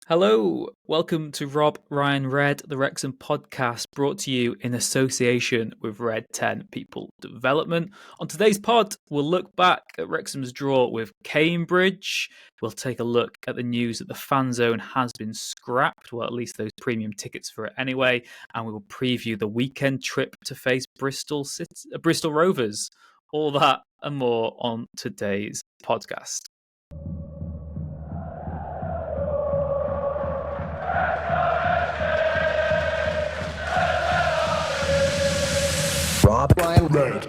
Hello, welcome to RobRyanRed, the Wrexham podcast, brought to you in association with Red 10 People Development. On today's pod, we'll look back at Wrexham's draw with Cambridge. We'll take a look at the news that the Fanzone has been scrapped, well, at least those premium tickets for it anyway, and we will preview the weekend trip to face Bristol Rovers. All that and more on today's podcast. RobRyanRed.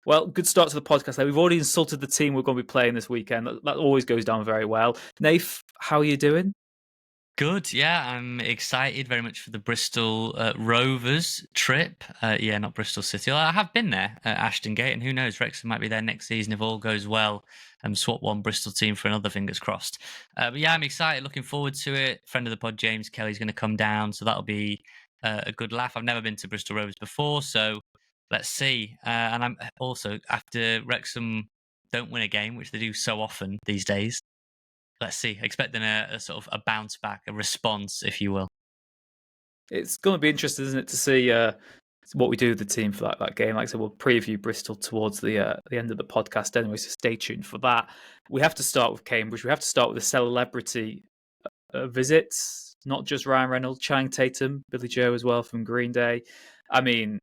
Well, good start to the podcast. We've already insulted the team we're going to be playing this weekend. That always goes down very well. Nath, how are you doing? Good, yeah. I'm excited very much for the Bristol Rovers trip. Not Bristol City. I have been there at Ashton Gate, and who knows, Wrexham might be there next season if all goes well. Swap one Bristol team for another, fingers crossed. But yeah, I'm excited, looking forward to it. Friend of the pod, James Kelly's going to come down, so that'll be a good laugh. I've never been to Bristol Rovers before, so let's see. And I'm also, after Wrexham don't win a game, which they do so often these days, let's see, expecting a sort of a bounce back, a response, if you will. It's going to be interesting, isn't it, to see what we do with the team for that game. Like I said, we'll preview Bristol towards the end of the podcast anyway, so stay tuned for that. We have to start with Cambridge. We have to start with the celebrity visits, not just Ryan Reynolds, Channing Tatum, Billy Joe as well from Green Day. I mean,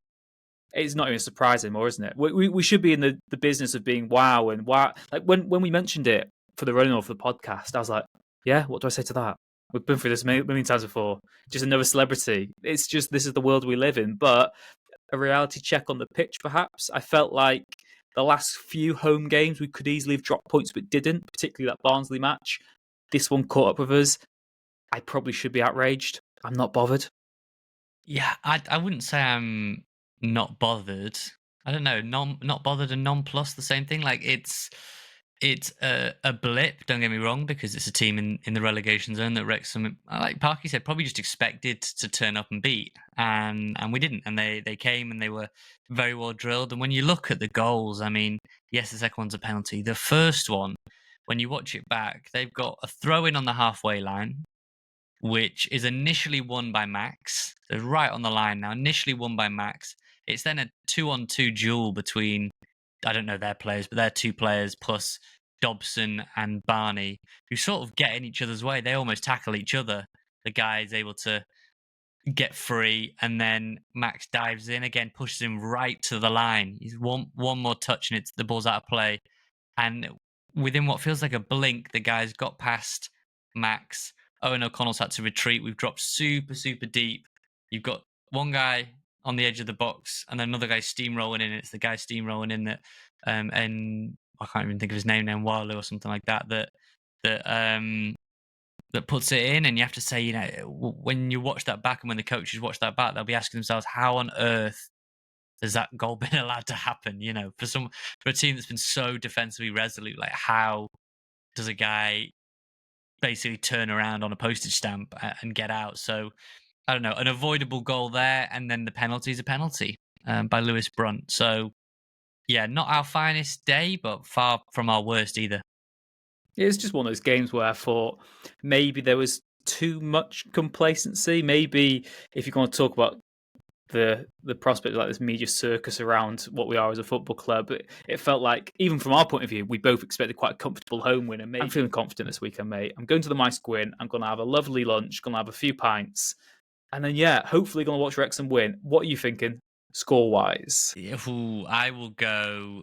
it's not even a surprise anymore, isn't it? We should be in the business of being wow and wow. Like when we mentioned it for the running off the podcast, I was like, yeah, what do I say to that? We've been through this a million times before. Just another celebrity. It's just, this is the world we live in. But a reality check on the pitch, perhaps. I felt like the last few home games, we could easily have dropped points, but didn't, particularly that Barnsley match. This one caught up with us. I probably should be outraged. I'm not bothered. Yeah, I wouldn't say I'm not bothered. I don't know, not bothered and non-plus the same thing. Like it's a blip, don't get me wrong, because it's a team in the relegation zone that Wrexham, like Parky said, probably just expected to turn up and beat, and we didn't. And they came and they were very well drilled. And when you look at the goals, I mean, yes, the second one's a penalty. The first one, when you watch it back, they've got a throw-in on the halfway line, which is initially won by Max. So right on the line now, initially won by Max. It's then a 2-on-2 duel between, I don't know their players, but they're two players plus Dobson and Barney, who sort of get in each other's way. They almost tackle each other. The guy is able to get free, and then Max dives in again, pushes him right to the line. He's one more touch, and the ball's out of play. And within what feels like a blink, the guy's got past Max. Owen O'Connell's had to retreat. We've dropped super, super deep. You've got one guy on the edge of the box, and then another guy steamrolling in. It's the guy steamrolling in that, and I can't even think of his name now, Walu or something like that. That puts it in, and you have to say, you know, when you watch that back, and when the coaches watch that back, they'll be asking themselves, how on earth has that goal been allowed to happen? You know, for a team that's been so defensively resolute, like how does a guy basically turn around on a postage stamp and get out? So I don't know, an avoidable goal there, and then the penalty is a penalty by Lewis Brunt. So yeah, not our finest day, but far from our worst either. It's just one of those games where I thought maybe there was too much complacency. Maybe if you're going to talk about the prospect of like this media circus around what we are as a football club, it felt like, even from our point of view, we both expected quite a comfortable home win. And I'm feeling confident this weekend, mate. I'm going to the Mice Gwyn. I'm going to have a lovely lunch, going to have a few pints. And then, yeah, hopefully going to watch Wrexham win. What are you thinking, score-wise? Ooh, I will go...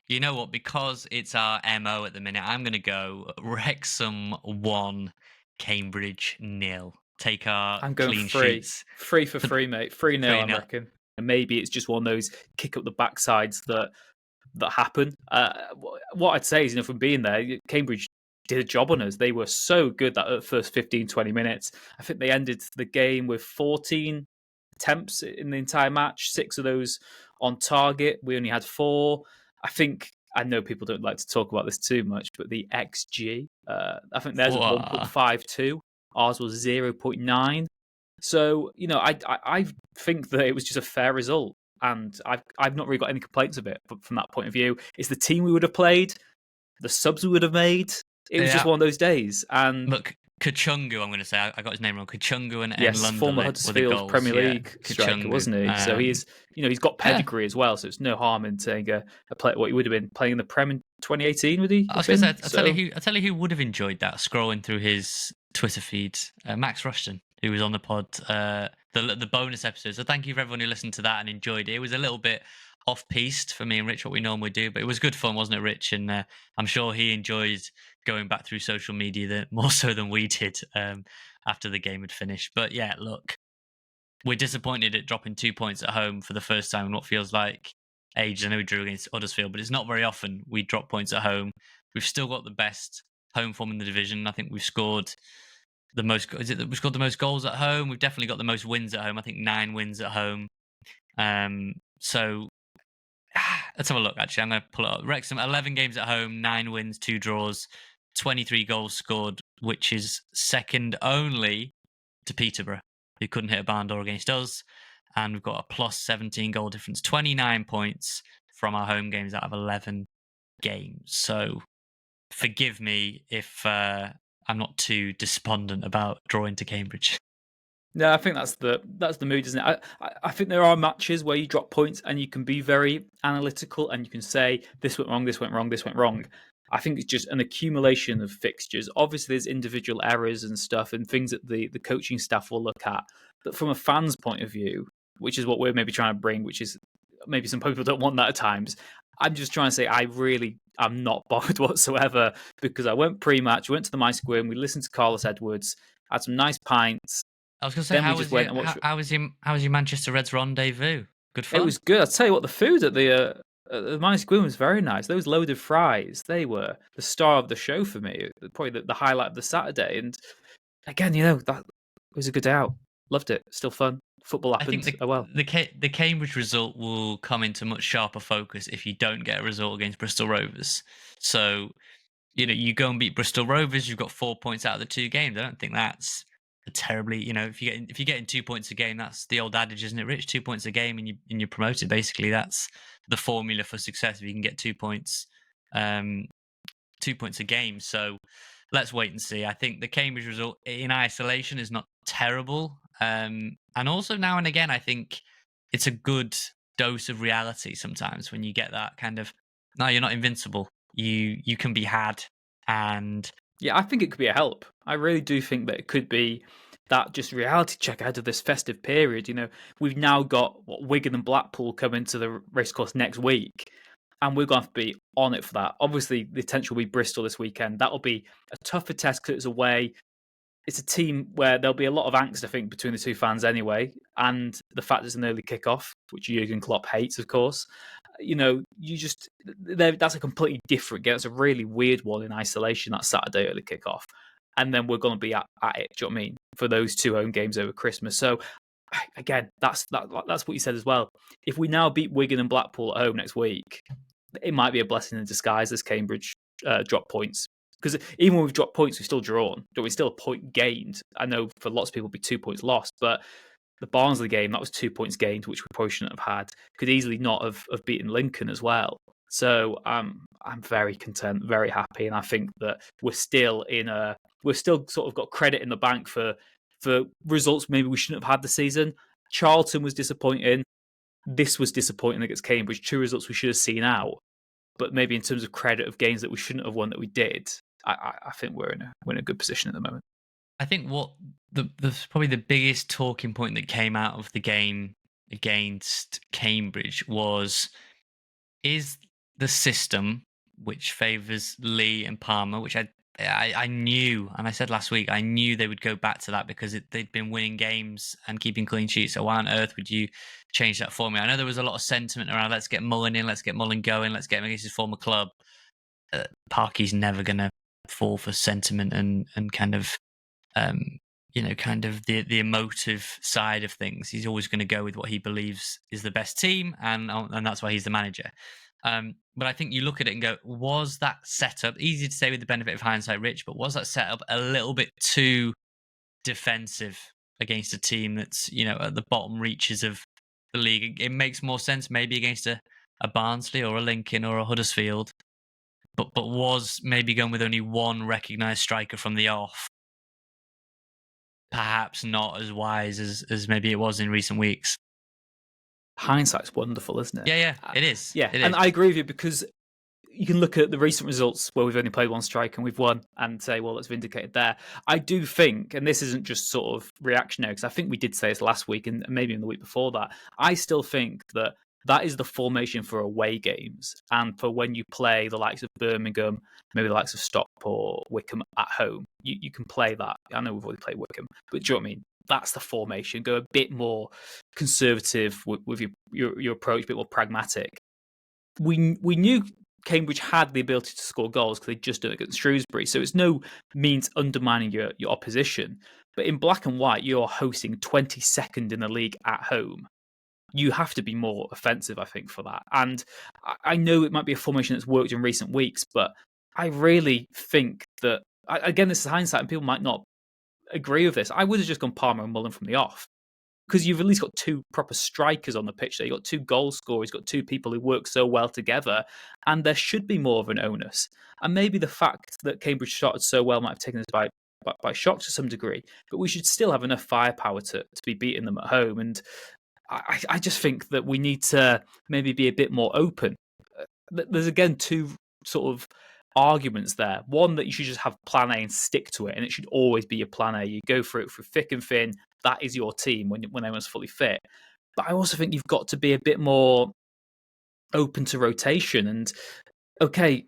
You know what? Because it's our MO at the minute, I'm going to go Wrexham 1, Cambridge 0. Take our I'm going clean free. sheets. 3 for 3, mate. 3-0, I 3-0. reckon. And maybe it's just one of those kick up the backsides that happen. What I'd say is, you know, from being there, Cambridge did a job on us. They were so good that first 15, 20 minutes. I think they ended the game with 14 attempts in the entire match, 6 of those on target. We only had 4. I know people don't like to talk about this too much, but the XG, I think theirs was 1.52. Ours was 0.9. So I think that it was just a fair result, and I've not really got any complaints of it from that point of view. It's the team we would have played, the subs we would have made. It was just one of those days, and look, Kachungu, I'm going to say I got his name wrong. Kachungu and yes, former Lunderlet were the Huddersfield goals. Premier Yeah, League striker, Kachungu. wasn't he? So he's got Yeah. pedigree as well. So it's no harm in saying a player what he would have been playing in the Prem in 2018. Would he? I was going to say, I'll tell you who would have enjoyed that. Scrolling through his Twitter feed, Max Rushton, who was on the pod, the bonus episode. So thank you for everyone who listened to that and enjoyed it. It was a little bit off-piste for me and Rich, what we normally do, but it was good fun, wasn't it, Rich? And I'm sure he enjoyed going back through social media more so than we did after the game had finished. But yeah, look, we're disappointed at dropping 2 points at home for the first time in what feels like ages. I know we drew against Huddersfield, but it's not very often we drop points at home. We've still got the best home form in the division. I think we've scored the most. Is it that we've scored the most goals at home? We've definitely got the most wins at home. I think 9 wins at home. So let's have a look. Actually, I'm going to pull it up. Wrexham, 11 games at home, 9 wins, 2 draws, 23 goals scored, which is second only to Peterborough, who couldn't hit a barn door against us. And we've got a plus 17 goal difference, 29 points from our home games out of 11 games. So forgive me if I'm not too despondent about drawing to Cambridge. No, I think that's the mood, isn't it? I think there are matches where you drop points and you can be very analytical and you can say this went wrong, this went wrong, this went wrong. I think it's just an accumulation of fixtures. Obviously, there's individual errors and stuff and things that the coaching staff will look at. But from a fan's point of view, which is what we're maybe trying to bring, which is maybe some people don't want that at times. I'm just trying to say I really am not bothered whatsoever because I went pre-match, went to the My Square, and we listened to Carlos Edwards, had some nice pints. I was going to say, how was your Manchester Reds rendezvous? Good fun. It was good. I'll tell you what, the food at the Minus Gwyn was very nice. Those loaded fries, they were the star of the show for me. Probably the highlight of the Saturday. And again, that was a good day out. Loved it. Still fun. Football happened. I think the Cambridge result will come into much sharper focus if you don't get a result against Bristol Rovers. So, you go and beat Bristol Rovers, you've got 4 points out of the 2 games. I don't think that's terribly, if you're getting 2 points a game, that's the old adage, isn't it, Rich? 2 points a game and you're promoted. Basically, that's the formula for success. If you can get 2 points, 2 points a game. So let's wait and see. I think the Cambridge result in isolation is not terrible. And also now and again, I think it's a good dose of reality sometimes when you get that kind of, no, you're not invincible. You can be had. And yeah, I think it could be a help. I really do think that it could be that just reality check ahead of this festive period. We've now got Wigan and Blackpool coming to the racecourse next week, and we're going to have to be on it for that. Obviously, the attention will be Bristol this weekend. That'll be a tougher test because it's away. It's a team where there'll be a lot of angst, I think, between the two fans anyway, and the fact it's an early kickoff, which Jurgen Klopp hates, of course. That's a completely different game. It's a really weird one in isolation, that Saturday early kickoff. And then we're going to be at it, do you know what I mean, for those 2 home games over Christmas. So, again, that's what you said as well. If we now beat Wigan and Blackpool at home next week, it might be a blessing in disguise as Cambridge drop points. Because even when we've dropped points, we've still drawn. We're still a point gained. I know for lots of people it'll be 2 points lost, but the Barnsley game, that was 2 points gained, which we probably shouldn't have had. Could easily not have beaten Lincoln as well. So I'm very content, very happy, and I think that we're still sort of got credit in the bank for results maybe we shouldn't have had this season. Charlton was disappointing. This was disappointing against Cambridge. 2 results we should have seen out, but maybe in terms of credit of games that we shouldn't have won that we did, I think we're in a good position at the moment. I think what probably the biggest talking point that came out of the game against Cambridge is the system which favours Lee and Palmer, which I knew, and I said last week, I knew they would go back to that because they'd been winning games and keeping clean sheets. So why on earth would you change that formula? I know there was a lot of sentiment around, let's get Mullen in, let's get Mullen going, let's get him against his former club. Parky's never going to fall for sentiment and kind of, kind of the emotive side of things. He's always going to go with what he believes is the best team, and that's why he's the manager. But I think you look at it and go, was that setup, easy to say with the benefit of hindsight, Rich, but was that setup a little bit too defensive against a team that's, at the bottom reaches of the league. It makes more sense maybe against a Barnsley or a Lincoln or a Huddersfield, but was maybe going with only one recognised striker from the off. Perhaps not as wise as maybe it was in recent weeks. Hindsight's wonderful, isn't it? Yeah, it is. Yeah, it and is. I agree with you, because you can look at the recent results where we've only played one strike and we've won and say, well, it's vindicated there. I do think, and this isn't just sort of reactionary, because I think we did say this last week and maybe in the week before that, I still think that is the formation for away games and for when you play the likes of Birmingham, maybe the likes of Stockport or Wickham at home. You can play that. I know we've already played Wickham, but do you know what I mean? That's the formation. Go a bit more conservative with your approach, a bit more pragmatic. We knew Cambridge had the ability to score goals because they just done it against Shrewsbury. So it's no means undermining your opposition. But in black and white, you're hosting 22nd in the league at home. You have to be more offensive, I think, for that. And I know it might be a formation that's worked in recent weeks, but I really think that, again, this is hindsight and people might not agree with this. I would have just gone Palmer and Mullen from the off, because you've at least got two proper strikers on the pitch there. You've got two goal scorers, you've got two people who work so well together, and there should be more of an onus. And maybe the fact that Cambridge started so well might have taken us by shock to some degree, but we should still have enough firepower to be beating them at home. And I just think that we need to maybe be a bit more open. There's, again, two sort of arguments there. One, that you should just have plan A and stick to it, and it should always be your plan A. You go for it through thick and thin. That is your team when everyone's fully fit. But I also think you've got to be a bit more open to rotation. And okay,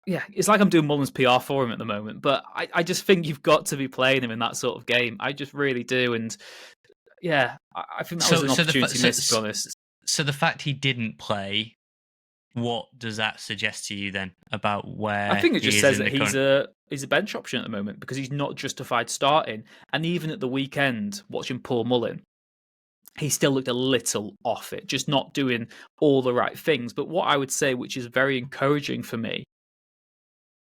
yeah, it's like I'm doing Mullen's PR for him at the moment, but I just think you've got to be playing him in that sort of game. I just really do. And yeah, I think that was an opportunity missed, to be honest. So the fact he didn't play, what does that suggest to you then about where? I think it just says that he's a bench option at the moment, because he's not justified starting. And even at the weekend, watching Paul Mullen, he still looked a little off it, just not doing all the right things. But what I would say, which is very encouraging for me,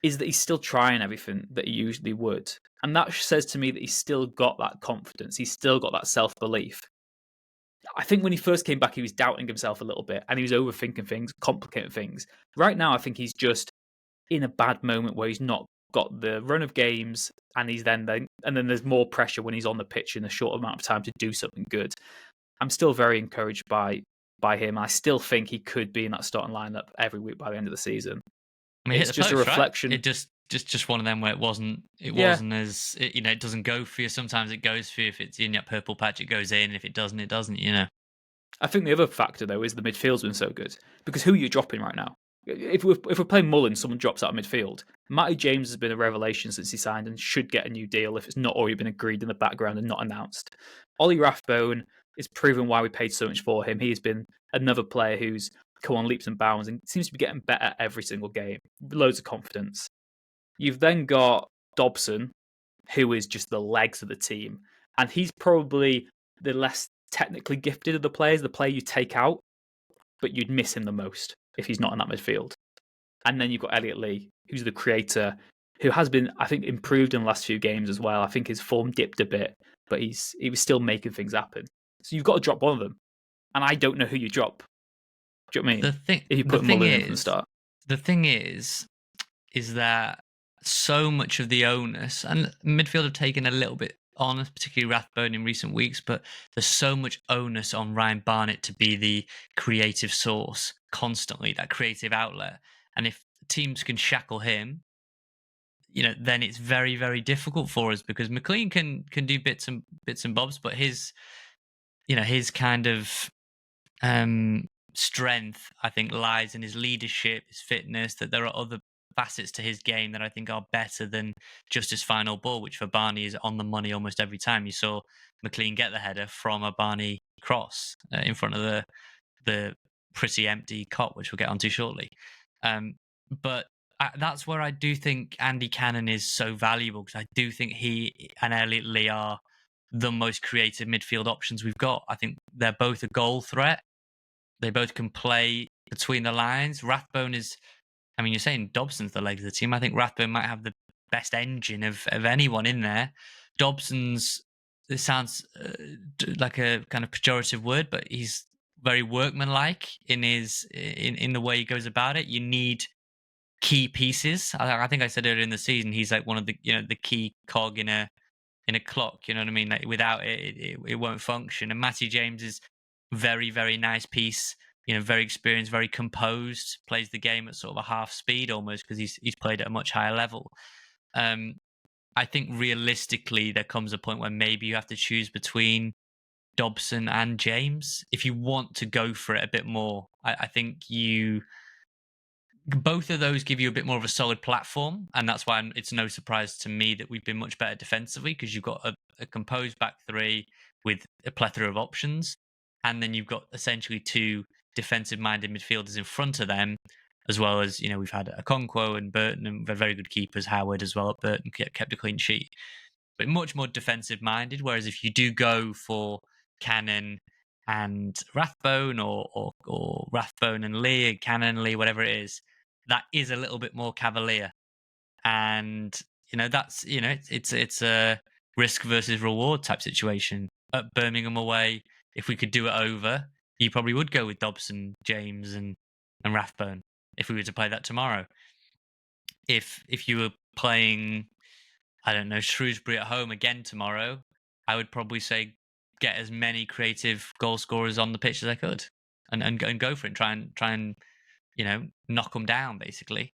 is that he's still trying everything that he usually would. And that says to me that he's still got that confidence. He's still got that self-belief. I think when he first came back, he was doubting himself a little bit and he was overthinking things, complicating things. Right now, I think he's just in a bad moment where he's not got the run of games, and then there's more pressure when he's on the pitch in a short amount of time to do something good. I'm still very encouraged by him. I still think he could be in that starting lineup every week by the end of the season. I mean, it's just a reflection. Right? It just one of them where it wasn't as it doesn't go for you. Sometimes it goes for you. If it's in that purple patch, it goes in. If it doesn't, it doesn't. I think the other factor though is the midfield's been so good, because who are you dropping right now? If we're playing Mullen, someone drops out of midfield. Matty James has been a revelation since he signed and should get a new deal if it's not already been agreed in the background and not announced. Ollie Rathbone is proven why we paid so much for him. He has been another player who's come on leaps and bounds and seems to be getting better every single game. Loads of confidence. You've then got Dobson, who is just the legs of the team, and he's probably the less technically gifted of the players, the player you take out, but you'd miss him the most if he's not in that midfield. And then you've got Elliot Lee, who's the creator, who has been, I think, improved in the last few games as well. I think his form dipped a bit, but he was still making things happen. So you've got to drop one of them. And I don't know who you drop. Do you know what I mean? If you put Mullen in from the start. The thing is that so much of the onus, and midfield have taken a little bit on, particularly Rathbone in recent weeks, but there's so much onus on Ryan Barnett to be the creative source constantly, that creative outlet. And if teams can shackle him, then it's very, very difficult for us, because McLean can do bits and bobs, but his kind of strength, I think, lies in his leadership, his fitness, that there are other facets to his game that I think are better than just his final ball, which for Barney is on the money almost every time. You saw McLean get the header from a Barney cross in front of the pretty empty cot, which we'll get onto shortly. But that's where I do think Andy Cannon is so valuable, because I do think he and Elliot Lee are the most creative midfield options we've got. I think they're both a goal threat. They both can play between the lines. Rathbone is, you're saying Dobson's the legs of the team. I think Rathbone might have the best engine of anyone in there. Dobson's It sounds like a kind of pejorative word, but he's very workmanlike in his in the way he goes about it. You need key pieces. I think I said earlier in the season he's like one of the the key cog in a clock. You know what I mean? Like without it won't function. And Matty James is very nice piece. Very experienced, very composed. Plays the game at sort of a half speed almost because he's played at a much higher level. Um, I think realistically there comes a point where maybe you have to choose between Dobson and James if you want to go for it a bit more. I think both of those give you a bit more of a solid platform, and that's why it's no surprise to me that we've been much better defensively because you've got a composed back three with a plethora of options, and then you've got essentially two defensive-minded midfielders in front of them, as well as we've had Okonkwo and Burton, and we've very good keepers, Howard as well. Burton kept a clean sheet, but much more defensive-minded. Whereas if you do go for Cannon and Rathbone, or Rathbone and Lee, Cannon and Lee, whatever it is, that is a little bit more cavalier. And that's it's a risk versus reward type situation. At Birmingham away, if we could do it over, you probably would go with Dobson, James, and Rathbone if we were to play that tomorrow. If you were playing, I don't know, Shrewsbury at home again tomorrow, I would probably say get as many creative goal scorers on the pitch as I could, and go for it, and try and knock them down basically.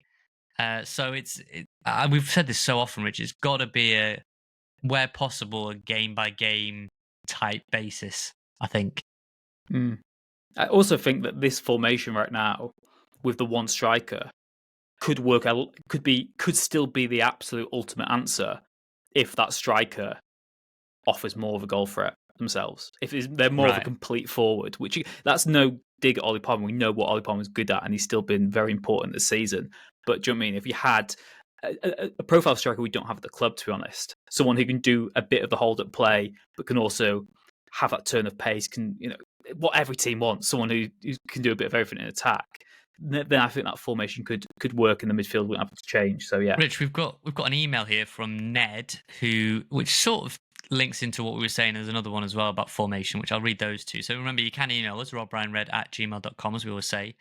So we've said this so often, Rich. It's got to be where possible, a game by game type basis, I think. I also think that this formation right now, with the one striker, could work out. Could still be the absolute ultimate answer if that striker offers more of a goal threat themselves. If they're more of a complete forward, that's no dig at Ollie Palmer. We know what Ollie Palmer's good at, and he's still been very important this season. But do you know what I mean? If you had a profile striker we don't have at the club, to be honest, someone who can do a bit of the hold-up play, but can also have that turn of pace, what every team wants, someone who can do a bit of everything in attack, then I think that formation could work in the midfield. Wouldn't have to change. So yeah, Rich, we've got an email here from Ned, which sort of links into what we were saying. There's another one as well about formation, which I'll read those two. So remember, you can email us, RobRyanRed@gmail.com, as we always say.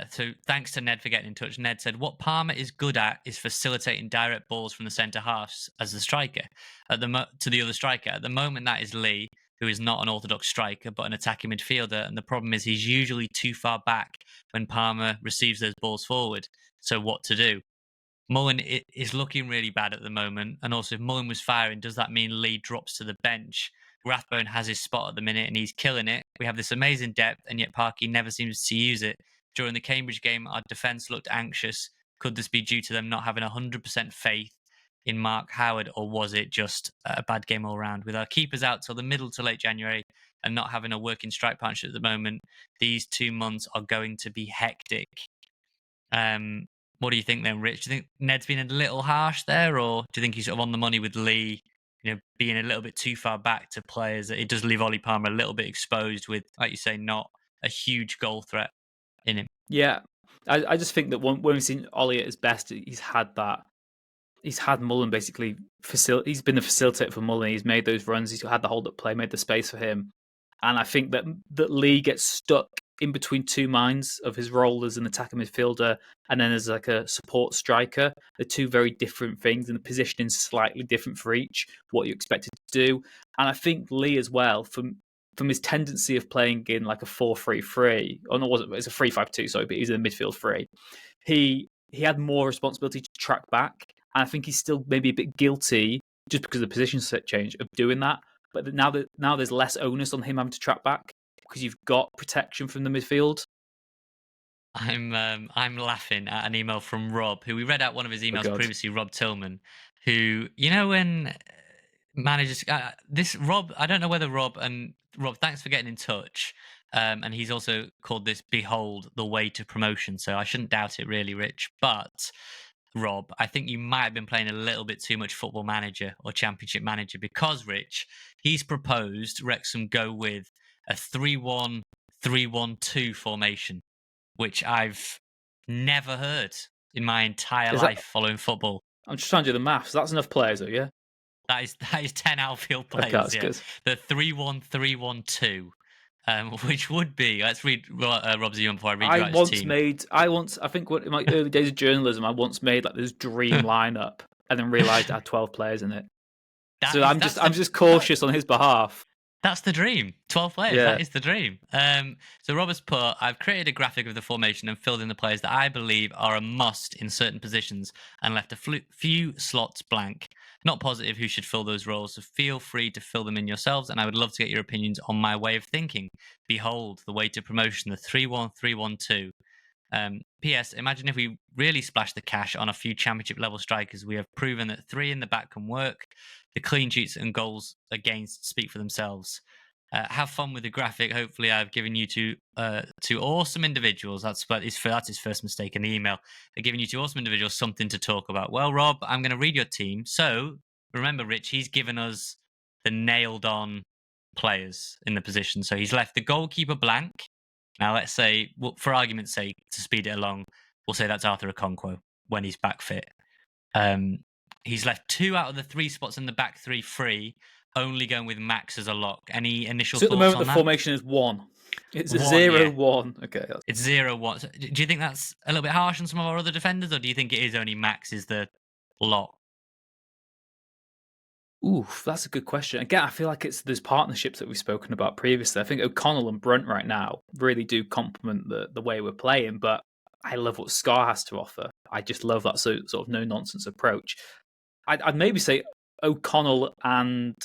So thanks to Ned for getting in touch. Ned said, what Palmer is good at is facilitating direct balls from the centre half as the striker to the other striker. At the moment, that is Lee, who is not an orthodox striker, but an attacking midfielder. And the problem is he's usually too far back when Palmer receives those balls forward. So what to do? Mullen is looking really bad at the moment. And also, if Mullen was firing, does that mean Lee drops to the bench? Rathbone has his spot at the minute and he's killing it. We have this amazing depth, and yet Parky never seems to use it. During the Cambridge game, our defence looked anxious. Could this be due to them not having 100% faith in Mark Howard, or was it just a bad game all around? With our keepers out till the middle to late January and not having a working strike partnership at the moment, these 2 months are going to be hectic. What do you think then, Rich? Do you think Ned's been a little harsh there, or do you think he's sort of on the money with Lee, being a little bit too far back to players? It does leave Ollie Palmer a little bit exposed with, like you say, not a huge goal threat in him. Yeah, I just think that when we've seen Ollie at his best, he's had Mullen basically he's been the facilitator for Mullen. He's made those runs. He's had the hold up play, made the space for him. And I think that Lee gets stuck in between two minds of his role as an attacking midfielder and then as like a support striker. They're two very different things, and the positioning is slightly different for each, what you expect it to do. And I think Lee as well, from his tendency of playing in like a 4-3-3, or no, it's a 3-5-2, sorry, but he's in the midfield three. He had more responsibility to track back, and I think he's still maybe a bit guilty just because of the position set change of doing that. But now there's less onus on him having to track back because you've got protection from the midfield. I'm laughing at an email from Rob, who we read out one of his emails previously, Rob Tillman, who, when managers this Rob, I don't know whether Rob, thanks for getting in touch. And he's also called this "Behold the Way to Promotion," so I shouldn't doubt it really, Rich. But Rob, I think you might have been playing a little bit too much Football Manager or Championship Manager, because Rich, he's proposed Wrexham go with a 3-1-3-1-2 formation, which I've never heard in my entire life following football. I'm just trying to do the maths. That's enough players, though, yeah? That is 10 outfield Okay, players. that's Yeah, good. the 3-1-3-1-2, which would be. Let's read Rob's email before I read you out his team. I think in my early days of journalism, I once made like this dream lineup, and then realised I had 12 players in it. So I'm just cautious on his behalf. That's the dream. 12 players. Yeah. That is the dream. So Robert's put, I've created a graphic of the formation and filled in the players that I believe are a must in certain positions and left a few slots blank. Not positive who should fill those roles, so feel free to fill them in yourselves, and I would love to get your opinions on my way of thinking. Behold, the way to promotion, the 3-1-3-1-2. P.S. Imagine if we really splash the cash on a few championship level strikers. We have proven that 3 in the back can work. The clean sheets and goals against speak for themselves. Have fun with the graphic. Hopefully, I've given you two awesome individuals. That's his first mistake in the email. I've given you two awesome individuals something to talk about. Well, Rob, I'm going to read your team. So remember, Rich, he's given us the nailed-on players in the position. So he's left the goalkeeper blank. Now, let's say, for argument's sake, to speed it along, we'll say that's Arthur Okonkwo when he's back fit. He's left 2 out of the 3 spots in the back 3 free, only going with Max as a lock. Any initial thoughts on that? So at the moment, the formation is 1. It's a 0-1. Okay. It's 0-1. So do you think that's a little bit harsh on some of our other defenders, or do you think it is only Max is the lock? Oof, that's a good question. Again, I feel like it's those partnerships that we've spoken about previously. I think O'Connell and Brunt right now really do complement the way we're playing, but I love what Scar has to offer. I just love that sort of no-nonsense approach. I'd maybe say O'Connell and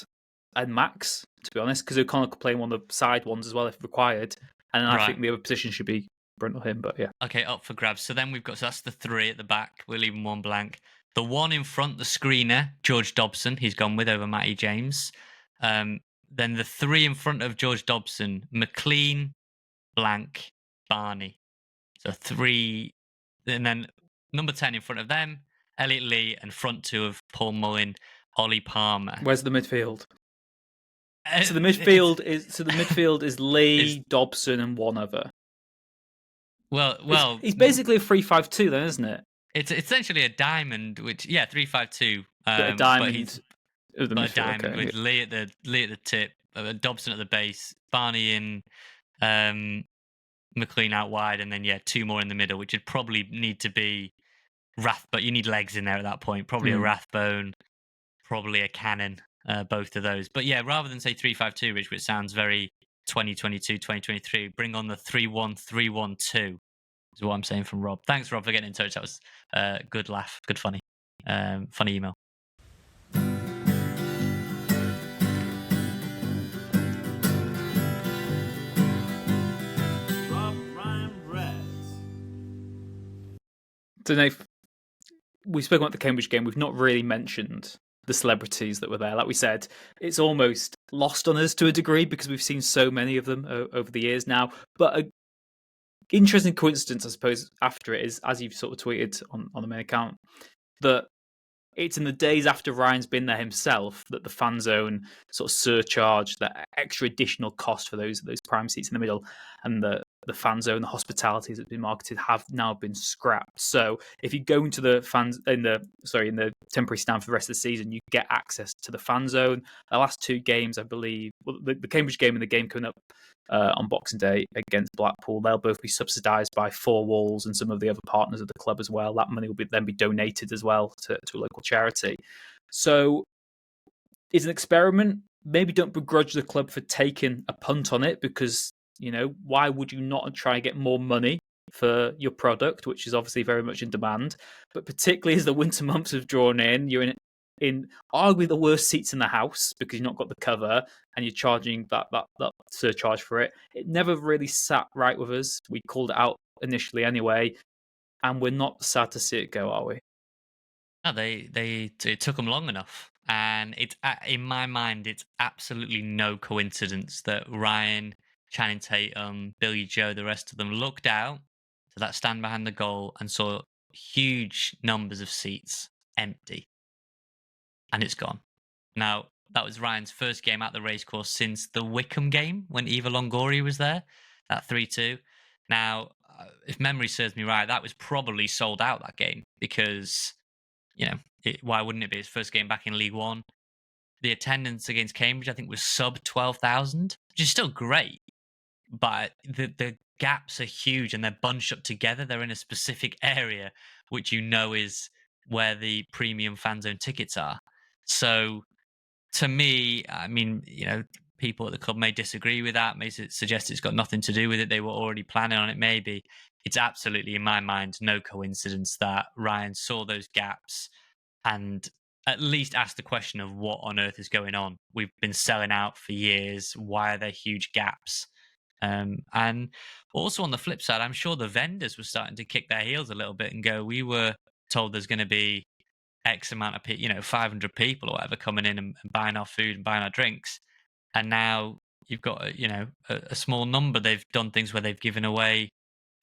Max, to be honest, because O'Connell could play one of the side ones as well if required. And I think the other position should be Brunt or him, but yeah. Okay, up for grabs. So then so that's the 3 at the back. We're leaving 1 blank. The 1 in front, the screener, George Dobson, he's gone with over Matty James. Then the 3 in front of George Dobson, McLean, blank, Barney. So 3. And then number 10 in front of them, Elliot Lee, and front 2 of Paul Mullin, Ollie Palmer. Where's the midfield? So the midfield is Lee, Dobson, and one other. Well, he's basically a 3-5-2 then, isn't it? It's essentially a diamond, 3-5-2. A diamond with Lee at the tip, Dobson at the base, Barney in McLean out wide, and then 2 more in the middle, which would probably need to be but you need legs in there at that point. Probably a Rathbone, probably a Cannon, both of those. But rather than say 3-5-2, which sounds very 2022, 2023, bring on the 3-1-3-1-2 is what I'm saying from Rob. Thanks, Rob, for getting in touch. That was good laugh, good funny email. So, Nate, we spoke about the Cambridge game. We've not really mentioned the celebrities that were there. Like we said, it's almost lost on us to a degree because we've seen so many of them over the years now. But an interesting coincidence, I suppose, after it is, as you've sort of tweeted on the main account, that it's in the days after Ryan's been there himself that the Fanzone sort of surcharge, that extra additional cost for those prime seats in the middle, and the Fanzone, the hospitalities that have been marketed have now been scrapped. So if you go into the in the temporary stand for the rest of the season, you get access to the Fanzone. The last 2 games, I believe, the Cambridge game and the game coming up on Boxing Day against Blackpool, they'll both be subsidised by 4 Walls and some of the other partners of the club as well. That money will then be donated as well to a local charity. So it's an experiment. Maybe don't begrudge the club for taking a punt on it, because why would you not try and get more money for your product, which is obviously very much in demand? But particularly as the winter months have drawn in, you're in arguably the worst seats in the house because you've not got the cover and you're charging that surcharge for it. It never really sat right with us. We called it out initially anyway, and we're not sad to see it go, are we? No, it took them long enough. And it's, in my mind, it's absolutely no coincidence that Ryan, Channing Tatum, Billy Joe, the rest of them looked out to that stand behind the goal and saw huge numbers of seats empty. And it's gone. Now, that was Ryan's first game at the racecourse since the Wickham game when Eva Longoria was there, that 3-2. Now, if memory serves me right, that was probably sold out, that game, because, why wouldn't it be his first game back in League One? the attendance against Cambridge, I think, was sub 12,000, which is still great. But the gaps are huge and they're bunched up together. They're in a specific area, which is where the premium fan zone tickets are. So to me, I mean, people at the club may disagree with that, may suggest it's got nothing to do with it. They were already planning on it, maybe. It's absolutely, in my mind, no coincidence that Ryan saw those gaps and at least asked the question of what on earth is going on. We've been selling out for years. Why are there huge gaps? And also on the flip side, I'm sure the vendors were starting to kick their heels a little bit and go, we were told there's going to be X amount of people, 500 people or whatever coming in and buying our food and buying our drinks. And now you've got, a small number. They've done things where they've given away,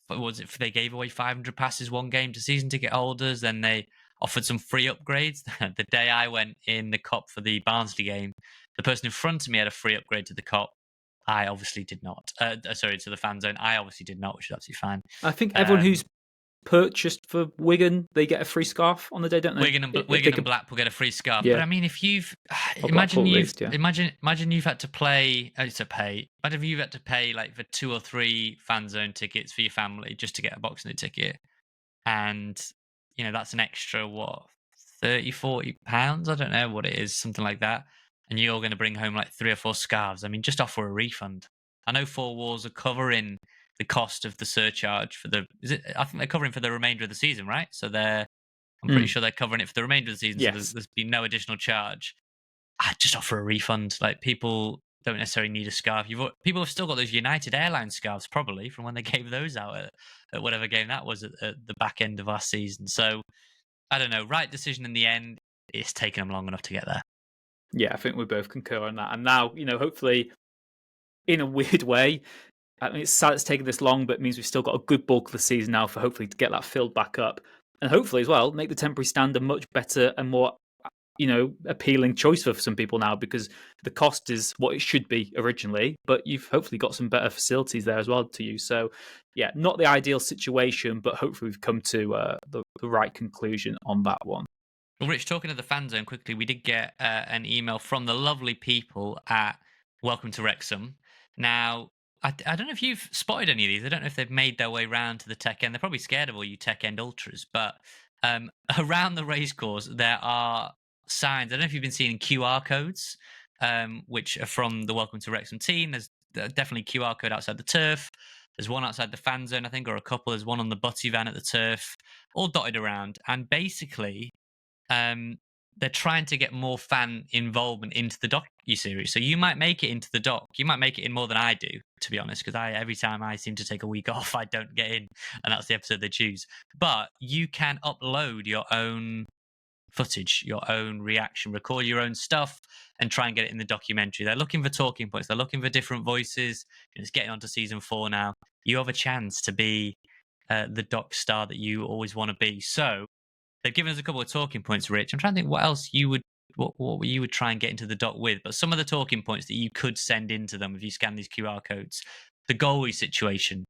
they gave away 500 passes one game to season ticket holders. Then they offered some free upgrades. The day I went in the Cop for the Barnsley game, the person in front of me had a free upgrade to the Cop. I obviously did not. Sorry, to the fan zone. I obviously did not, which is absolutely fine. I think everyone who's purchased for Wigan, they get a free scarf on the day, don't they? Wigan and Blackpool get a free scarf. Yeah. But I mean, if you've imagine you've had to pay Imagine if you've had to pay like for 2 or 3 fan zone tickets for your family just to get a boxing day ticket, and that's an extra 30-40 pounds. I don't know what it is, something like that. And you're going to bring home like 3 or 4 scarves. I mean, just offer a refund. I know Four Walls are covering the cost of the surcharge for I think they're covering for the remainder of the season, right? So I'm pretty sure they're covering it for the remainder of the season. Yes. So there's been no additional charge. I'd just offer a refund. Like, people don't necessarily need a scarf. People have still got those United Airlines scarves probably from when they gave those out at whatever game that was at the back end of last season. So I don't know. Right decision in the end. It's taken them long enough to get there. Yeah, I think we both concur on that. And now, hopefully, in a weird way, I mean, it's sad it's taken this long, but it means we've still got a good bulk of the season now for hopefully to get that filled back up. And hopefully as well, make the temporary stand a much better and more, appealing choice for some people now, because the cost is what it should be originally, but you've hopefully got some better facilities there as well to use. So, yeah, not the ideal situation, but hopefully we've come to the right conclusion on that one. Well, Rich, talking to the fan zone quickly, we did get an email from the lovely people at Welcome to Wrexham. Now, I don't know if you've spotted any of these. I don't know if they've made their way round to the tech end. They're probably scared of all you tech end ultras, but around the racecourse, there are signs. I don't know if you've been seeing QR codes, which are from the Welcome to Wrexham team. There's definitely QR code outside the turf. There's one outside the fan zone, I think, or a couple. There's one on the Butty van at the turf, all dotted around. And basically, they're trying to get more fan involvement into the docu-series. So you might make it into the doc. You might make it in more than I do, to be honest, because every time I seem to take a week off, I don't get in, and that's the episode they choose. But you can upload your own footage, your own reaction, record your own stuff, and try and get it in the documentary. They're looking for talking points. They're looking for different voices. It's getting on to season 4 now. You have a chance to be the doc star that you always want to be. So they've given us a couple of talking points, Rich. I'm trying to think what else you would try and get into the doc with. But some of the talking points that you could send into them if you scan these QR codes. The goalie situation.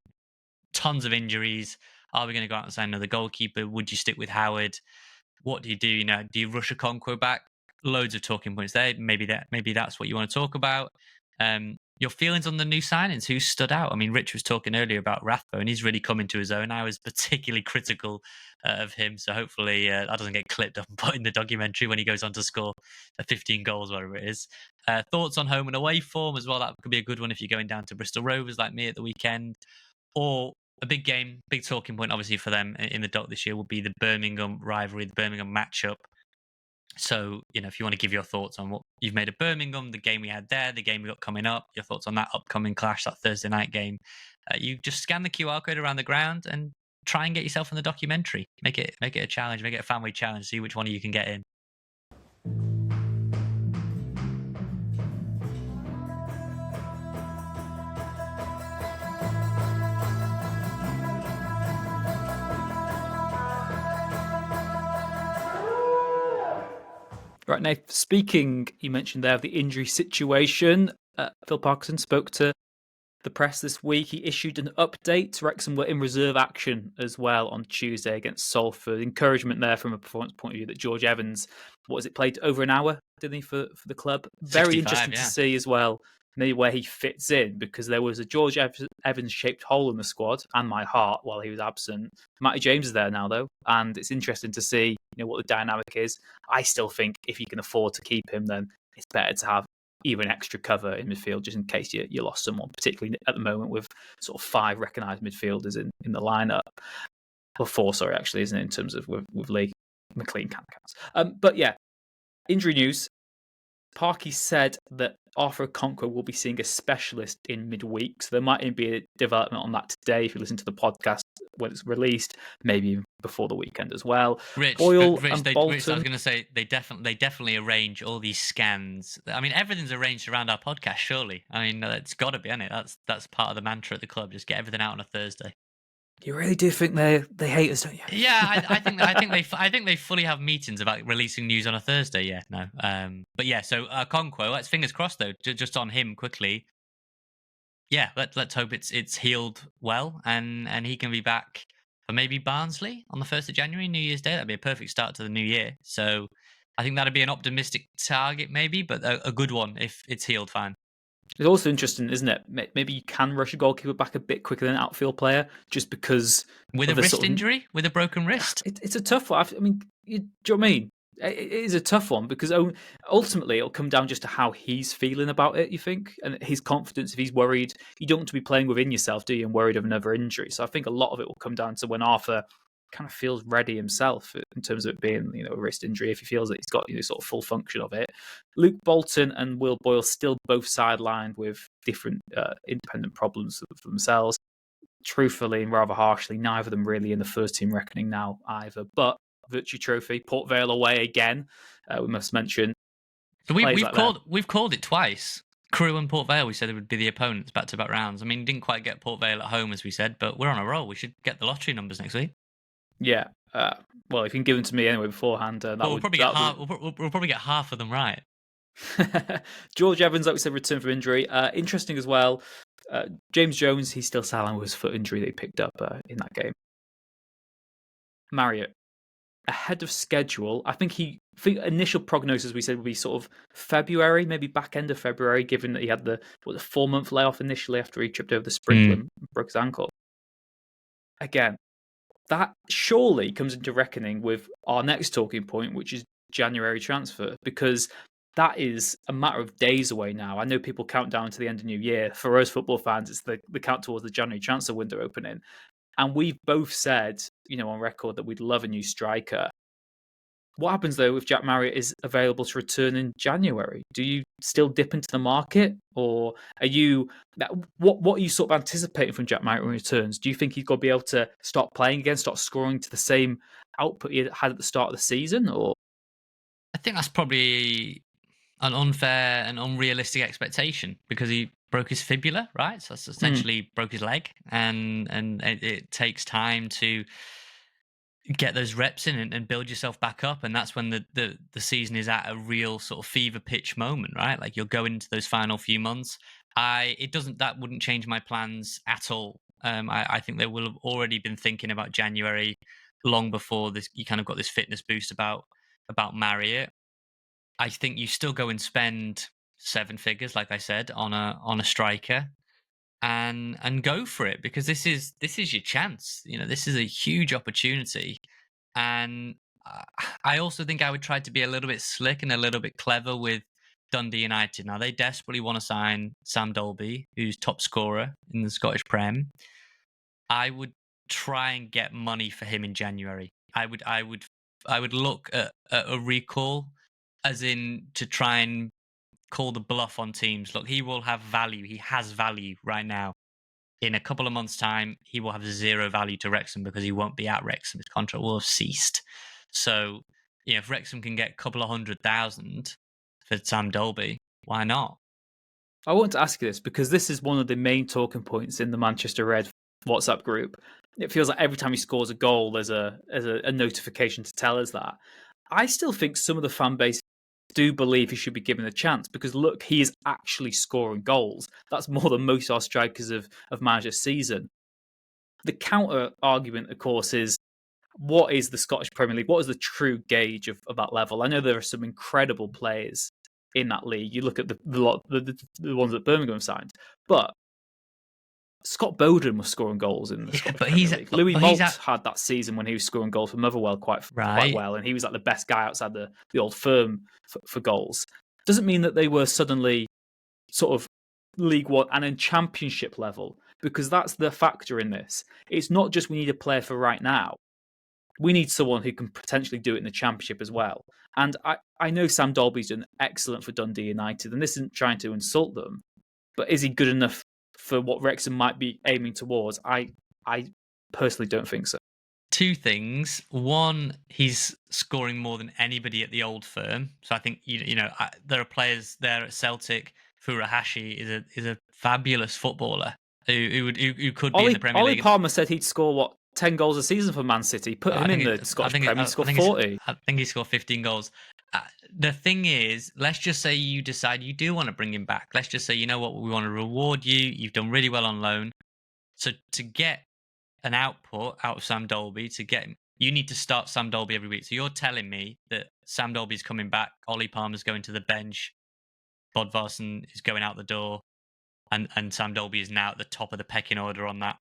Tons of injuries. Are we going to go out and sign another goalkeeper? Would you stick with Howard? What do you do? Do you rush a Okonkwo back? Loads of talking points there. Maybe that's what you want to talk about. Your feelings on the new signings, who stood out? I mean, Rich was talking earlier about Rathbone. He's really coming to his own. I was particularly critical of him, so hopefully that doesn't get clipped up and put in the documentary when he goes on to score 15 goals, whatever it is. Thoughts on home and away form as well? That could be a good one if you're going down to Bristol Rovers like me at the weekend. Or a big game, big talking point, obviously, for them in the doc this year would be the Birmingham rivalry, the Birmingham matchup. So, if you want to give your thoughts on what you've made of Birmingham, the game we had there, the game we got coming up, your thoughts on that upcoming clash, that Thursday night game, you just scan the QR code around the ground and try and get yourself in the documentary. Make it a challenge, make it a family challenge, see which one of you can get in. Right, now, speaking, you mentioned there of the injury situation. Phil Parkinson spoke to the press this week. He issued an update. Wrexham were in reserve action as well on Tuesday against Salford. Encouragement there from a performance point of view that George Evans, played over an hour, didn't he, for the club? Very interesting to see as well, maybe where he fits in, because there was a George Evans-shaped hole in the squad and my heart while he was absent. Matty James is there now, though, and it's interesting to see what the dynamic is. I still think if you can afford to keep him, then it's better to have even extra cover in midfield just in case you lost someone, particularly at the moment with sort of 5 recognised midfielders in the lineup. Well, 4, sorry, actually, isn't it, in terms of with Lee McLean counts. But yeah, injury news. Parky said that Arthur Okonkwo will be seeing a specialist in midweek, so there might even be a development on that today if you listen to the podcast when it's released, maybe before the weekend as well. Rich, Bolton. I was going to say they definitely arrange all these scans. I mean, everything's arranged around our podcast, surely. I mean, it's got to be, isn't it? That's part of the mantra at the club. Just get everything out on a Thursday. You really do think they hate us, don't you? Yeah, I think they fully have meetings about releasing news on a Thursday. Yeah, no, but yeah. So Okonkwo, let's fingers crossed though. Just on him quickly. Yeah, let's hope it's healed well and he can be back for maybe Barnsley on the 1st of January, New Year's Day. That'd be a perfect start to the new year. So I think that'd be an optimistic target, maybe, but a good one if it's healed fine. It's also interesting, isn't it? Maybe you can rush a goalkeeper back a bit quicker than an outfield player, just because with a wrist injury, with a broken wrist. It's a tough one. I mean, do you know what I mean? It is a tough one because ultimately it'll come down just to how he's feeling about it. You think, and his confidence. If he's worried, you don't want to be playing within yourself, do you? And worried of another injury. So I think a lot of it will come down to when Arthur kind of feels ready himself in terms of it being, a wrist injury. If he feels that he's got sort of full function of it. Luke Bolton and Will Boyle still both sidelined with different independent problems for themselves. Truthfully and rather harshly, neither of them really in the first team reckoning now either. But Virtue Trophy, Port Vale away again. We must mention. So we've called it twice. Crewe and Port Vale, we said it would be the opponents back-to-back rounds. I mean, didn't quite get Port Vale at home as we said, but we're on a roll. We should get the lottery numbers next week. Yeah. Well, if you can give them to me anyway beforehand, we'll probably get half of them right. George Evans, like we said, returned from injury. Interesting as well. James Jones, he's still sidelined with his foot injury that he picked up in that game. Marriott, ahead of schedule. I think initial prognosis we said would be sort of February, maybe back end of February, given that he had the 4-month layoff initially after he tripped over the sprinkler and broke his ankle. Again, that surely comes into reckoning with our next talking point, which is January transfer, because that is a matter of days away now. I know people count down to the end of New Year. For us football fans, it's the count towards the January transfer window opening. And we've both said, on record that we'd love a new striker. What happens, though, if Jack Marriott is available to return in January? Do you still dip into the market? Or are you... What are you sort of anticipating from Jack Marriott when he returns? Do you think he's going to be able to start playing again, start scoring to the same output he had at the start of the season? Or I think that's probably an unfair and unrealistic expectation because he broke his fibula, right? So that's essentially broke his leg. And it takes time to get those reps in and build yourself back up, and that's when the season is at a real sort of fever pitch moment, right? Like you'll go into those final few months. That wouldn't change my plans at all. I think they will have already been thinking about January long before this. You kind of got this fitness boost about Marriott. I think you still go and spend 7 figures, like I said, on a striker. And go for it because this is your chance. This is a huge opportunity, and I also think I would try to be a little bit slick and a little bit clever with Dundee United. Now they desperately want to sign Sam Dalby, who's top scorer in the Scottish Prem. I would try and get money for him in January. I would look at a recall, as in to try and call the bluff on teams. Look, he will have value. He has value right now. In a couple of months' time, he will have 0 value to Wrexham because he won't be at Wrexham. His contract will have ceased. So, if Wrexham can get a couple of 100,000 for Sam Dalby, why not? I want to ask you this because this is one of the main talking points in the Manchester Red WhatsApp group. It feels like every time he scores a goal, there's a notification to tell us that. I still think some of the fan base do believe he should be given a chance because look, he is actually scoring goals. That's more than most of our strikers have managed this season. The counter argument, of course, is what is the Scottish Premier League? What is the true gauge of that level? I know there are some incredible players in that league. You look at the ones that Birmingham signed, but Scott Bowden was scoring goals in the Scottish Premier League. Louis Moult had that season when he was scoring goals for Motherwell quite well, and he was like the best guy outside the old firm for goals. Doesn't mean that they were suddenly sort of League One and in Championship level, because that's the factor in this. It's not just we need a player for right now. We need someone who can potentially do it in the Championship as well. And I know Sam Dalby's done excellent for Dundee United, and this isn't trying to insult them, but is he good enough for what Wrexham might be aiming towards? I personally don't think so. Two things. One, he's scoring more than anybody at the old firm. So I think there are players there at Celtic. Furuhashi is a fabulous footballer who could be in the Premier League. Ollie Palmer said he'd score 10 goals a season for Man City. Put him in the Scottish Premier, he scored 40. I think he scored 15 goals. The thing is, let's just say you decide you do want to bring him back. Let's just say, you know what, we want to reward you. You've done really well on loan. So to get an output out of Sam Dalby, you need to start Sam Dalby every week. So you're telling me that Sam Dalby's coming back, Ollie Palmer's going to the bench, Bodvarsson is going out the door, and Sam Dalby is now at the top of the pecking order on that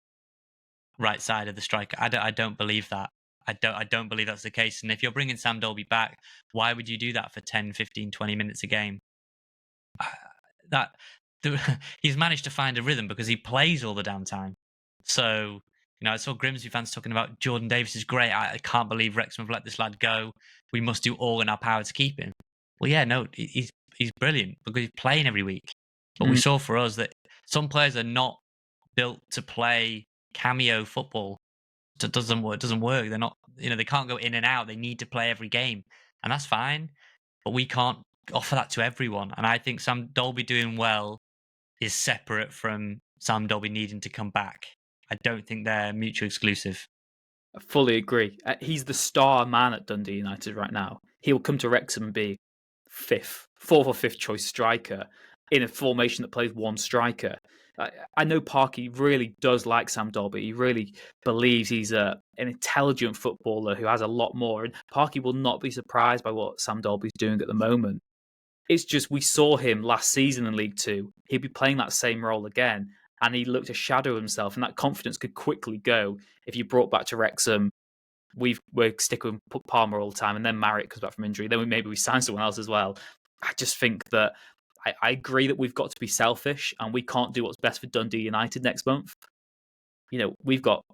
right side of the striker. I don't believe that. I don't believe that's the case. And if you're bringing Sam Dalby back, why would you do that for 10, 15, 20 minutes a game? He's managed to find a rhythm because he plays all the damn time. So, I saw Grimsby fans talking about Jordan Davis is great. I can't believe Wrexham have let this lad go. We must do all in our power to keep him. Well, yeah, no, he's brilliant because he's playing every week. But we saw for us that some players are not built to play cameo football. It doesn't work. They're not, they can't go in and out. They need to play every game, and that's fine. But we can't offer that to everyone. And I think Sam Dalby doing well is separate from Sam Dalby needing to come back. I don't think they're mutually exclusive. I fully agree. He's the star man at Dundee United right now. He'll come to Wrexham and be fourth or fifth choice striker in a formation that plays one striker. I know Parky really does like Sam Dalby. He really believes he's an intelligent footballer who has a lot more. And Parky will not be surprised by what Sam Dalby's doing at the moment. It's just we saw him last season in League Two. He'd be playing that same role again. And he looked a shadow of himself. And that confidence could quickly go if you brought back to Wrexham. We're sticking with Palmer all the time. And then Marriott comes back from injury. Then maybe we sign someone else as well. I just think that I agree that we've got to be selfish and we can't do what's best for Dundee United next month. We've got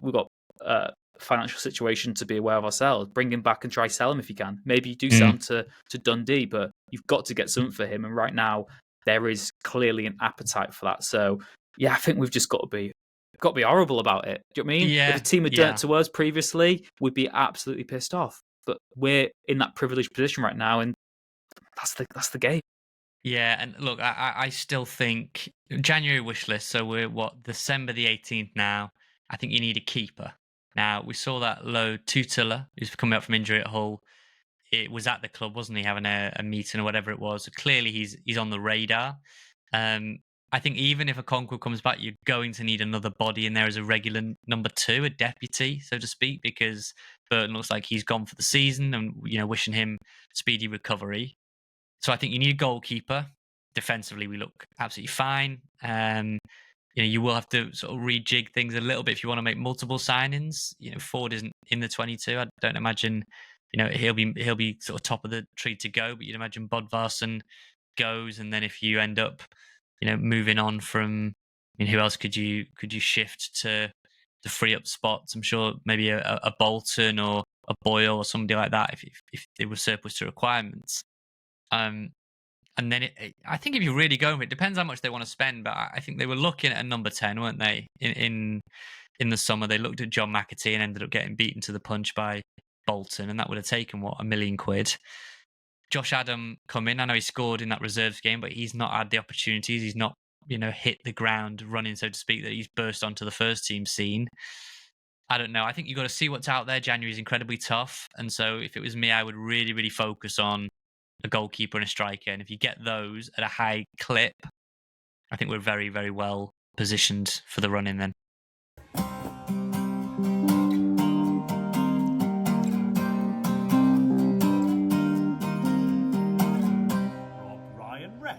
a financial situation to be aware of ourselves. Bring him back and try sell him if you can. Maybe you do sell him to Dundee, but you've got to get something for him. And right now there is clearly an appetite for that. So yeah, I think we've just got to be horrible about it. Do you know what I mean? Yeah, if a team had done it to us previously, we'd be absolutely pissed off. But we're in that privileged position right now, and that's the game. Yeah, and look, I still think January wish list. So we're December the 18th now. I think you need a keeper. Now we saw that Lo Tutela, who's coming up from injury at Hull. It was at the club, wasn't he, having a meeting or whatever it was? So clearly he's on the radar. I think even if Okonkwo comes back, you're going to need another body in there as a regular number two, a deputy, so to speak, because Burton looks like he's gone for the season, and wishing him speedy recovery. So I think you need a goalkeeper. Defensively, we look absolutely fine. You will have to sort of rejig things a little bit if you want to make multiple signings. Ford isn't in the 22. I don't imagine, he'll be sort of top of the tree to go. But you'd imagine Bodvarsson goes, and then if you end up, moving on from, who else could you shift to free up spots? I'm sure maybe a Bolton or a Boyle or somebody like that if they were surplus to requirements. And then I think if you really go over it, depends how much they want to spend. But I think they were looking at a number 10, weren't they? In the summer, they looked at John McAtee and ended up getting beaten to the punch by Bolton, and that would have taken £1 million. Josh Adam come in. I know he scored in that reserves game, but he's not had the opportunities. He's not, hit the ground running, so to speak, that he's burst onto the first team scene. I don't know. I think you've got to see what's out there. January is incredibly tough. And so if it was me, I would really, really focus on a goalkeeper and a striker. And if you get those at a high clip, I think we're very, very well positioned for the run in then. RobRyanRed.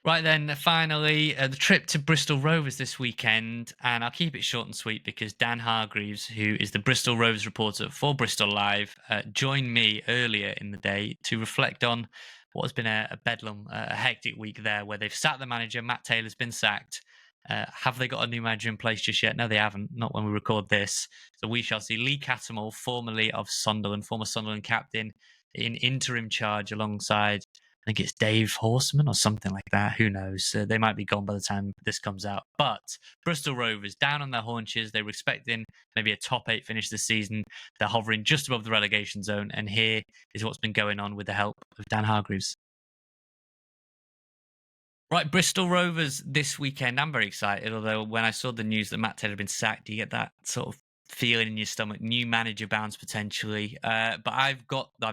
Right then, finally, the trip to Bristol Rovers this weekend, and I'll keep it short and sweet because Dan Hargraves, who is the Bristol Rovers reporter for Bristol Live, joined me earlier in the day to reflect on what has been a bedlam, a hectic week there, where they've sacked the manager. Matt Taylor's been sacked. Have they got a new manager in place just yet? No, they haven't. Not when we record this. So we shall see Lee Cattermole, formerly of Sunderland, former Sunderland captain, in interim charge alongside, I think it's Dave Horseman or something like that. Who knows? They might be gone by the time this comes out. But Bristol Rovers down on their haunches. They were expecting maybe a top 8 finish this season. They're hovering just above the relegation zone. And here is what's been going on with the help of Dan Hargraves. Right, Bristol Rovers this weekend. I'm very excited, although when I saw the news that Matt Taylor had been sacked, you get that sort of feeling in your stomach, new manager bounce potentially. But I've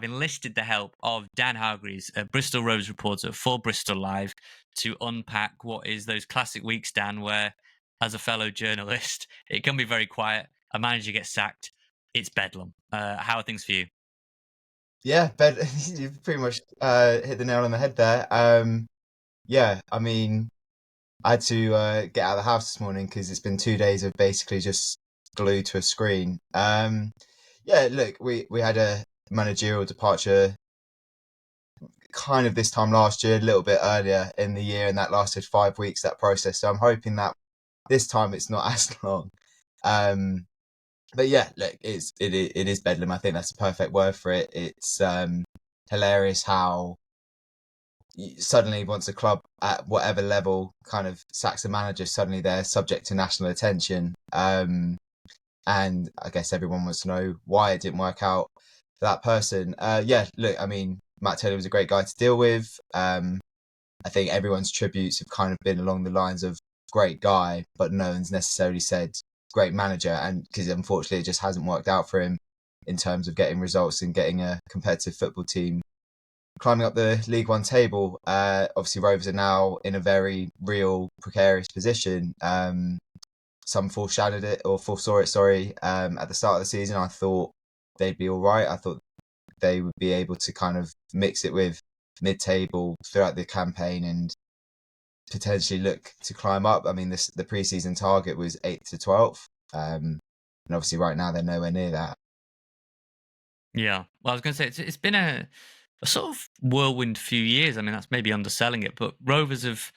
enlisted the help of Dan Hargreaves, a Bristol Rovers reporter for Bristol Live, to unpack what is those classic weeks, Dan, where as a fellow journalist, it can be very quiet. A manager gets sacked. It's bedlam. How are things for you? Yeah, you've pretty much hit the nail on the head there. Yeah, I mean, I had to get out of the house this morning because it's been 2 days of basically just glued to a screen. Yeah, look, we had a managerial departure kind of this time last year, a little bit earlier in the year, and that lasted 5 weeks, that process. So I'm hoping that this time it's not as long. But yeah, look, it is bedlam. I think that's the perfect word for it. It's hilarious how suddenly once a club at whatever level kind of sacks a manager, suddenly they're subject to national attention. And I guess everyone wants to know why it didn't work out for that person. Yeah, look, I mean, Matt Taylor was a great guy to deal with. I think everyone's tributes have kind of been along the lines of great guy, but no one's necessarily said great manager. And because unfortunately it just hasn't worked out for him in terms of getting results and getting a competitive football team climbing up the League One table. Obviously, Rovers are now in a very real precarious position. Some foreshadowed it or foresaw it, at the start of the season. I thought they'd be all right. I thought they would be able to kind of mix it with mid-table throughout the campaign and potentially look to climb up. I mean, the pre-season target was 8th to 12th. And obviously right now they're nowhere near that. Yeah, well, I was going to say it's been a sort of whirlwind few years. I mean, that's maybe underselling it, but Rovers have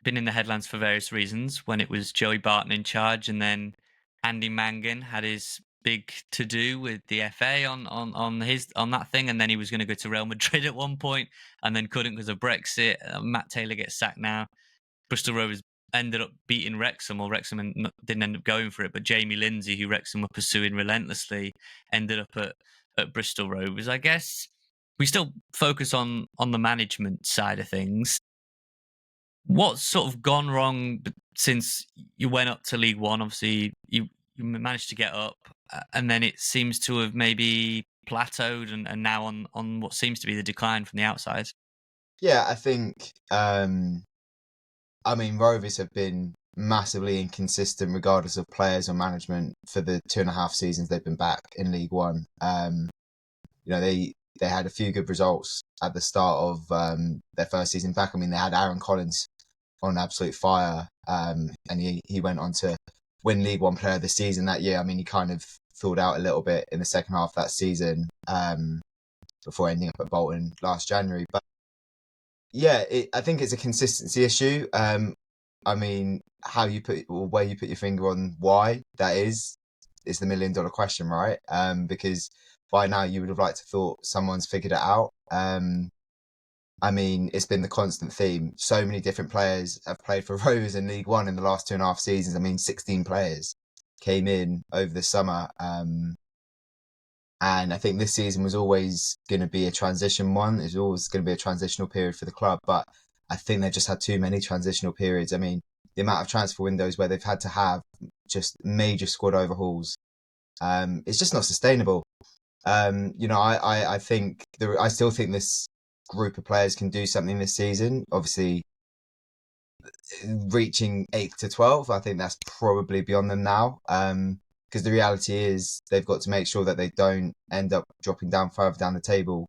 been in the headlines for various reasons. When it was Joey Barton in charge, and then Andy Mangan had his big to do with the FA on that thing, and then he was going to go to Real Madrid at one point, and then couldn't because of Brexit. Matt Taylor gets sacked now. Bristol Rovers ended up beating Wrexham, or Wrexham didn't end up going for it, but Jamie Lindsay, who Wrexham were pursuing relentlessly, ended up at Bristol Rovers. I guess we still focus on the management side of things. What's sort of gone wrong since you went up to League One? Obviously, you managed to get up, and then it seems to have maybe plateaued and now on what seems to be the decline from the outside. Yeah, I think, I mean, Rovers have been massively inconsistent regardless of players or management for the 2.5 seasons they've been back in League One. They had a few good results at the start of their first season back. I mean, they had Aaron Collins on absolute fire, and he went on to win League One Player of the Season that year. I mean, he kind of thawed out a little bit in the second half of that season before ending up at Bolton last January. But yeah, I think it's a consistency issue. I mean, where you put your finger on why that is the $1 million question, right? Because by now you would have liked to thought someone's figured it out. I mean, it's been the constant theme. So many different players have played for Rovers in League One in the last 2.5 seasons. I mean, 16 players came in over the summer. And I think this season was always going to be a transition one. It's always going to be a transitional period for the club. But I think they've just had too many transitional periods. I mean, the amount of transfer windows where they've had to have just major squad overhauls, it's just not sustainable. I still think this group of players can do something this season. Obviously, reaching 8th to 12th, I think that's probably beyond them now. Because the reality is they've got to make sure that they don't end up dropping down further down the table.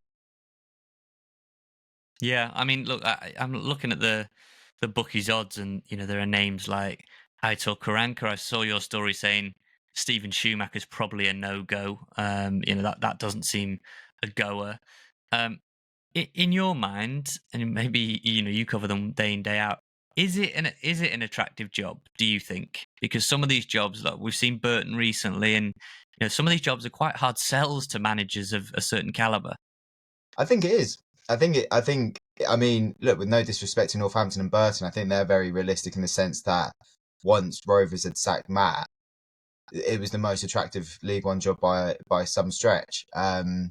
Yeah, I mean, look, I'm looking at the bookies odds, and there are names like Aitor Karanka. I saw your story saying Steven Schumacher's probably a no-go. That doesn't seem a goer. In your mind, and maybe you cover them day in day out. Is it an attractive job? Do you think? Because some of these jobs, like we've seen Burton recently, and some of these jobs are quite hard sells to managers of a certain caliber. I think it is. I mean, look, with no disrespect to Northampton and Burton, I think they're very realistic in the sense that once Rovers had sacked Matt, it was the most attractive League One job by some stretch. The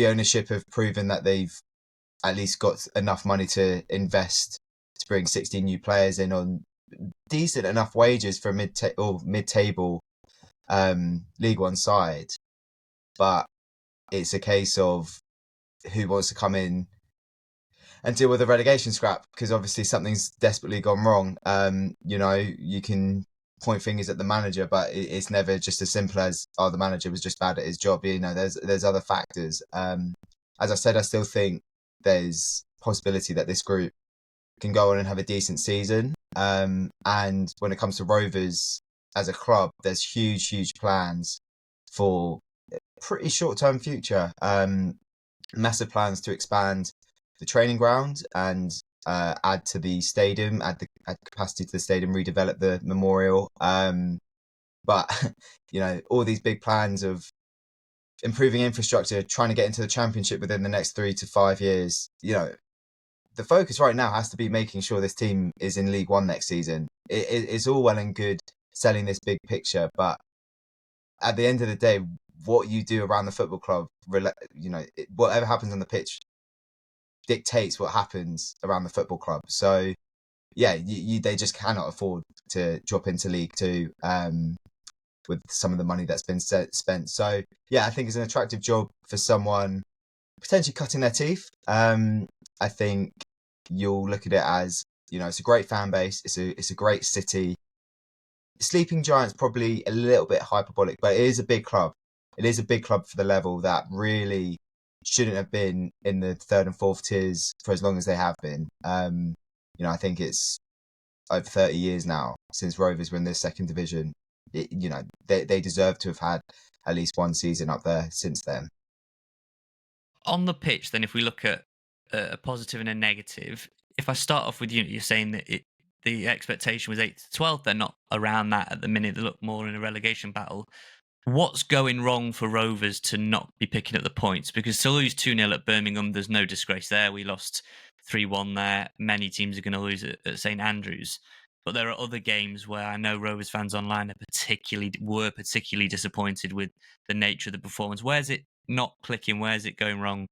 ownership have proven that they've at least got enough money to invest to bring 16 new players in on decent enough wages for a mid-table League One side. But it's a case of who wants to come in and deal with the relegation scrap, because obviously something's desperately gone wrong. You can point fingers at the manager, but it's never just as simple as, oh, the manager was just bad at his job. There's other factors. As I said, I still think there's possibility that this group can go on and have a decent season. And when it comes to Rovers as a club, there's huge plans for a pretty short-term future. Massive plans to expand the training ground and add to the stadium, add capacity to the stadium, redevelop the memorial. But all these big plans of improving infrastructure, trying to get into the Championship within the next 3 to 5 years. The focus right now has to be making sure this team is in League One next season. It's all well and good selling this big picture, but at the end of the day, what you do around the football club, whatever happens on the pitch dictates what happens around the football club. So, yeah, they just cannot afford to drop into League Two with some of the money that's been spent. So, yeah, I think it's an attractive job for someone potentially cutting their teeth. I think you'll look at it as, it's a great fan base. It's a great city. Sleeping Giants probably a little bit hyperbolic, but it is a big club. It is a big club for the level that really shouldn't have been in the third and fourth tiers for as long as they have been. I think it's over 30 years now since Rovers were in the second division. They deserve to have had at least one season up there since then. On the pitch, then, if we look at a positive and a negative, if I start off with you're saying that the expectation was 8th to 12th, they're not around that at the minute. They look more in a relegation battle. What's going wrong for Rovers to not be picking up the points? Because to lose 2-0 at Birmingham, there's no disgrace there. We lost 3-1 there. Many teams are going to lose at St Andrews. But there are other games where I know Rovers fans online were particularly disappointed with the nature of the performance. Where's it not clicking? Where's it going wrong?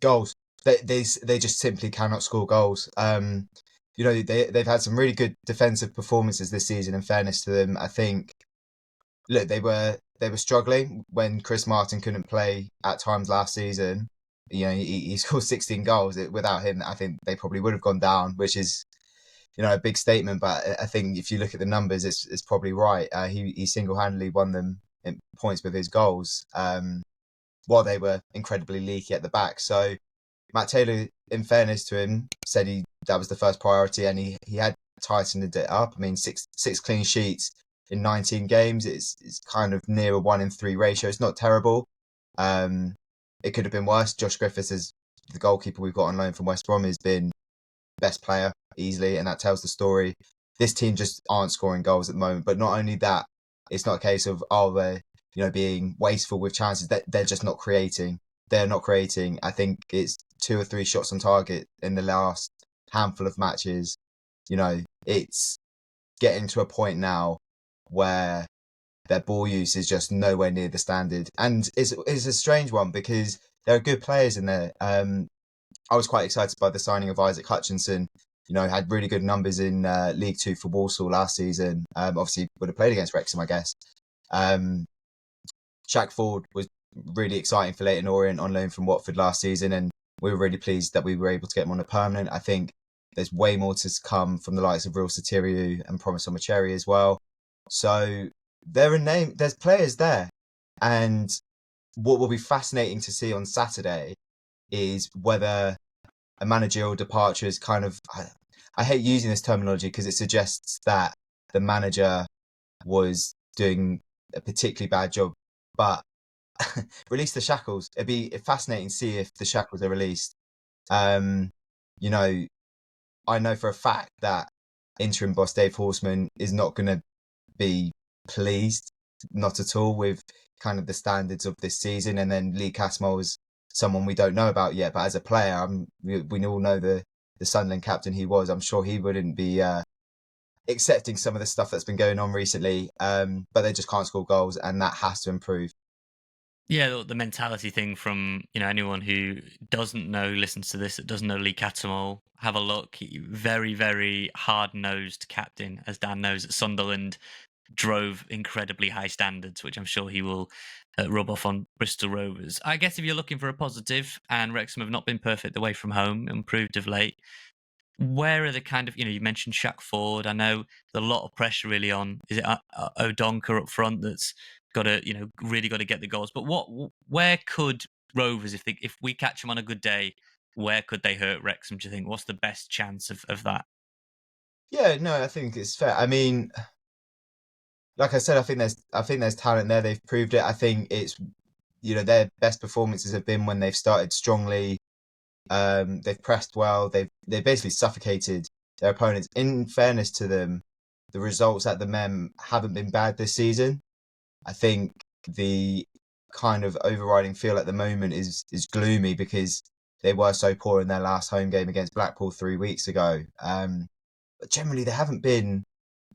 Goals. They just simply cannot score goals. They've had some really good defensive performances this season, in fairness to them. I think, look, they were struggling when Chris Martin couldn't play at times last season. He scored 16 goals. Without him, I think they probably would have gone down, which is, a big statement. But I think if you look at the numbers, it's probably right. He single-handedly won them in points with his goals, while they were incredibly leaky at the back. So Matt Taylor, in fairness to him, said that was the first priority, and he had tightened it up. I mean, six clean sheets in 19 games. It's kind of near a 1 in 3 ratio. It's not terrible. It could have been worse. Josh Griffiths, is the goalkeeper we've got on loan from West Brom, has been best player easily, and that tells the story. This team just aren't scoring goals at the moment. But not only that, it's not a case of they're being wasteful with chances. They're just not creating. They're not creating. I think it's 2 or 3 shots on target in the last handful of matches. It's getting to a point now where their ball use is just nowhere near the standard. And it's a strange one because there are good players in there. I was quite excited by the signing of Isaac Hutchinson. Had really good numbers in League Two for Walsall last season. Obviously would have played against Wrexham, I guess. Shaq Ford was really exciting for Leyton Orient on loan from Watford last season, and we were really pleased that we were able to get him on a permanent. I think there's way more to come from the likes of Real Satiriou and Promise Omacheri as well. So there's players there. And what will be fascinating to see on Saturday is whether a managerial departure is kind of, I hate using this terminology because it suggests that the manager was doing a particularly bad job, but release the shackles. It'd be fascinating to see if the shackles are released. You know, I know for a fact that interim boss Dave Horseman is not going to be pleased, not at all, with kind of the standards of this season. And then Lee Casmole is someone we don't know about yet, but as a player, we all know the Sunderland captain he was. I'm sure he wouldn't be accepting some of the stuff that's been going on recently, but they just can't score goals, and that has to improve. Yeah, the mentality thing from anyone who doesn't know, listens to this, that doesn't know Lee Cattermole, have a look. Very, very hard-nosed captain, as Dan knows, at Sunderland, drove incredibly high standards, which I'm sure he will rub off on Bristol Rovers. I guess if you're looking for a positive, and Wrexham have not been perfect away from home, improved of late, where are the kind of, you mentioned Shaq Ford. I know there's a lot of pressure really on, is it O'Donker up front that's got to, really got to get the goals. But where could Rovers, if we catch them on a good day, where could they hurt Wrexham, do you think? What's the best chance of that? Yeah, no, I think it's fair. I mean, like I said, I think there's talent there. They've proved it. I think it's, their best performances have been when they've started strongly. They've pressed well. They basically suffocated their opponents. In fairness to them, the results at the Mem haven't been bad this season. I think the kind of overriding feel at the moment is gloomy because they were so poor in their last home game against Blackpool 3 weeks ago. But generally, they haven't been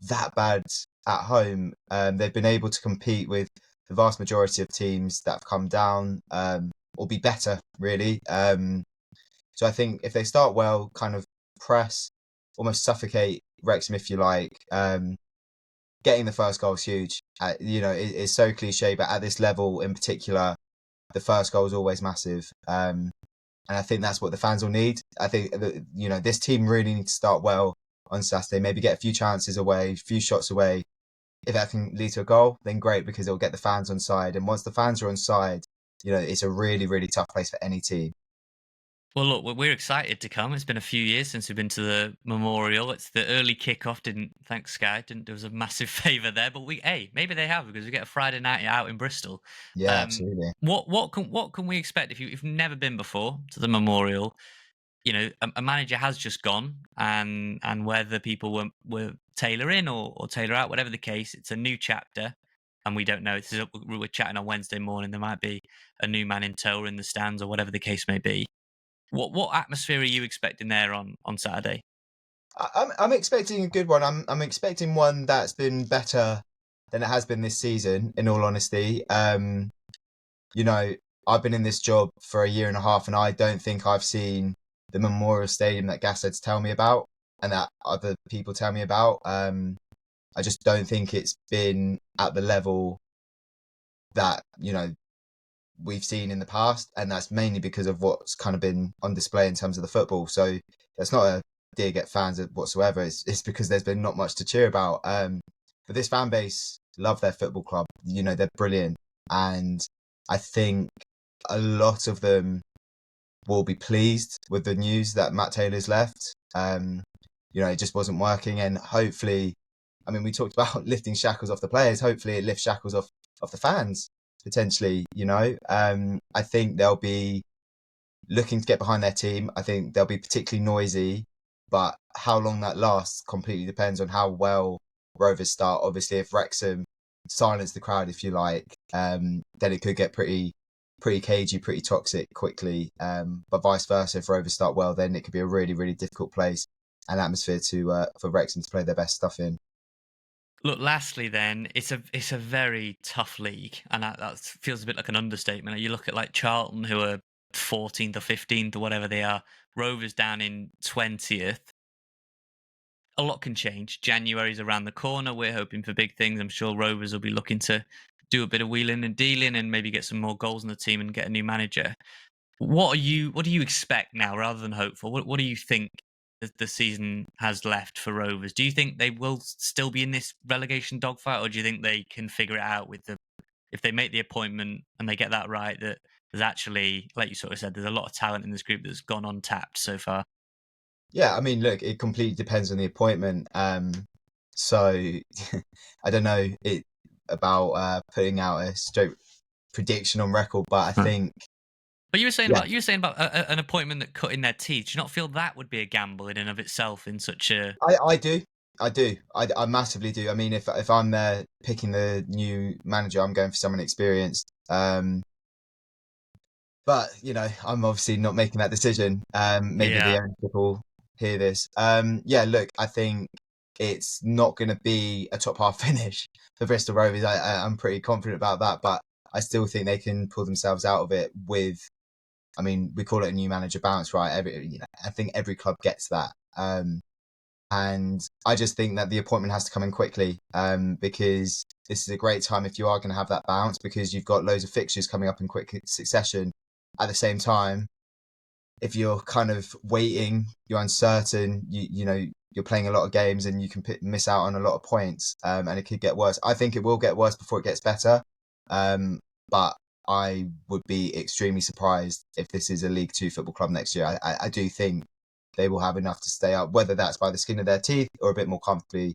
that bad at home. They've been able to compete with the vast majority of teams that have come down, or be better, really. So I think if they start well, kind of press, almost suffocate Wrexham, if you like, getting the first goal is huge. It's so cliche, but at this level in particular, the first goal is always massive. And I think that's what the fans will need. I think this team really needs to start well on Saturday. Maybe get a few chances away, a few shots away. If that can lead to a goal, then great, because it'll get the fans on side. And once the fans are on side, it's a really, really tough place for any team. Well, look, we're excited to come. It's been a few years since we've been to the Memorial. It's the early kickoff. Thanks, Sky. There was a massive favour there, but maybe they have, because we get a Friday night out in Bristol. Yeah, absolutely. What can we expect if you've never been before to the Memorial? A manager has just gone, and whether people were Taylor in or Taylor out, whatever the case, it's a new chapter, and we don't know. We're chatting on Wednesday morning. There might be a new man in tow or in the stands, or whatever the case may be. What atmosphere are you expecting there on Saturday? I'm expecting a good one. I'm expecting one that's been better than it has been this season, in all honesty. I've been in this job for a year and a half, and I don't think I've seen the Memorial Stadium that Gasheads tell me about and that other people tell me about. I just don't think it's been at the level that, we've seen in the past, and that's mainly because of what's kind of been on display in terms of the football. So that's not a dig at fans whatsoever. It's because there's been not much to cheer about. But this fan base love their football club. They're brilliant, and I think a lot of them will be pleased with the news that Matt Taylor's left. It just wasn't working, and hopefully, we talked about lifting shackles off the players. Hopefully, it lifts shackles off the fans. Potentially, I think they'll be looking to get behind their team. I think they'll be particularly noisy, but how long that lasts completely depends on how well Rovers start. Obviously, if Wrexham silence the crowd, if you like, then it could get pretty cagey, pretty toxic quickly. But vice versa, if Rovers start well, then it could be a really, really difficult place and atmosphere for Wrexham to play their best stuff in. Look, lastly, then, it's a very tough league, and that feels a bit like an understatement. You look at like Charlton, who are 14th or 15th or whatever they are, Rovers down in 20th. A lot can change. January's around the corner. We're hoping for big things. I'm sure Rovers will be looking to do a bit of wheeling and dealing and maybe get some more goals in the team and get a new manager. What do you expect now rather than hopeful? What do you think the season has left for Rovers? Do you think they will still be in this relegation dogfight, or do you think they can figure it out if they make the appointment and they get that right, that there's actually, like you sort of said, there's a lot of talent in this group that's gone untapped so far? Yeah, I mean, look, it completely depends on the appointment. So I don't know about putting out a straight prediction on record, but I think. But you were saying Yeah. about an appointment that cut in their teeth. Do you not feel that would be a gamble in and of itself in such a? I do. I massively do. I mean, if I'm there picking the new manager, I'm going for someone experienced. But I'm obviously not making that decision. Maybe the ownership will hear this. Yeah, look, I think it's not going to be a top half finish for Bristol Rovers. I'm pretty confident about that, but I still think they can pull themselves out of it with. I mean, we call it a new manager bounce, right? I think every club gets that. And I just think that the appointment has to come in quickly, because this is a great time if you are going to have that bounce, because you've got loads of fixtures coming up in quick succession. At the same time, if you're kind of waiting, you're uncertain, you're playing a lot of games and you can miss out on a lot of points, and it could get worse. I think it will get worse before it gets better, but I would be extremely surprised if this is a League Two football club next year. I do think they will have enough to stay up, whether that's by the skin of their teeth or a bit more comfortably.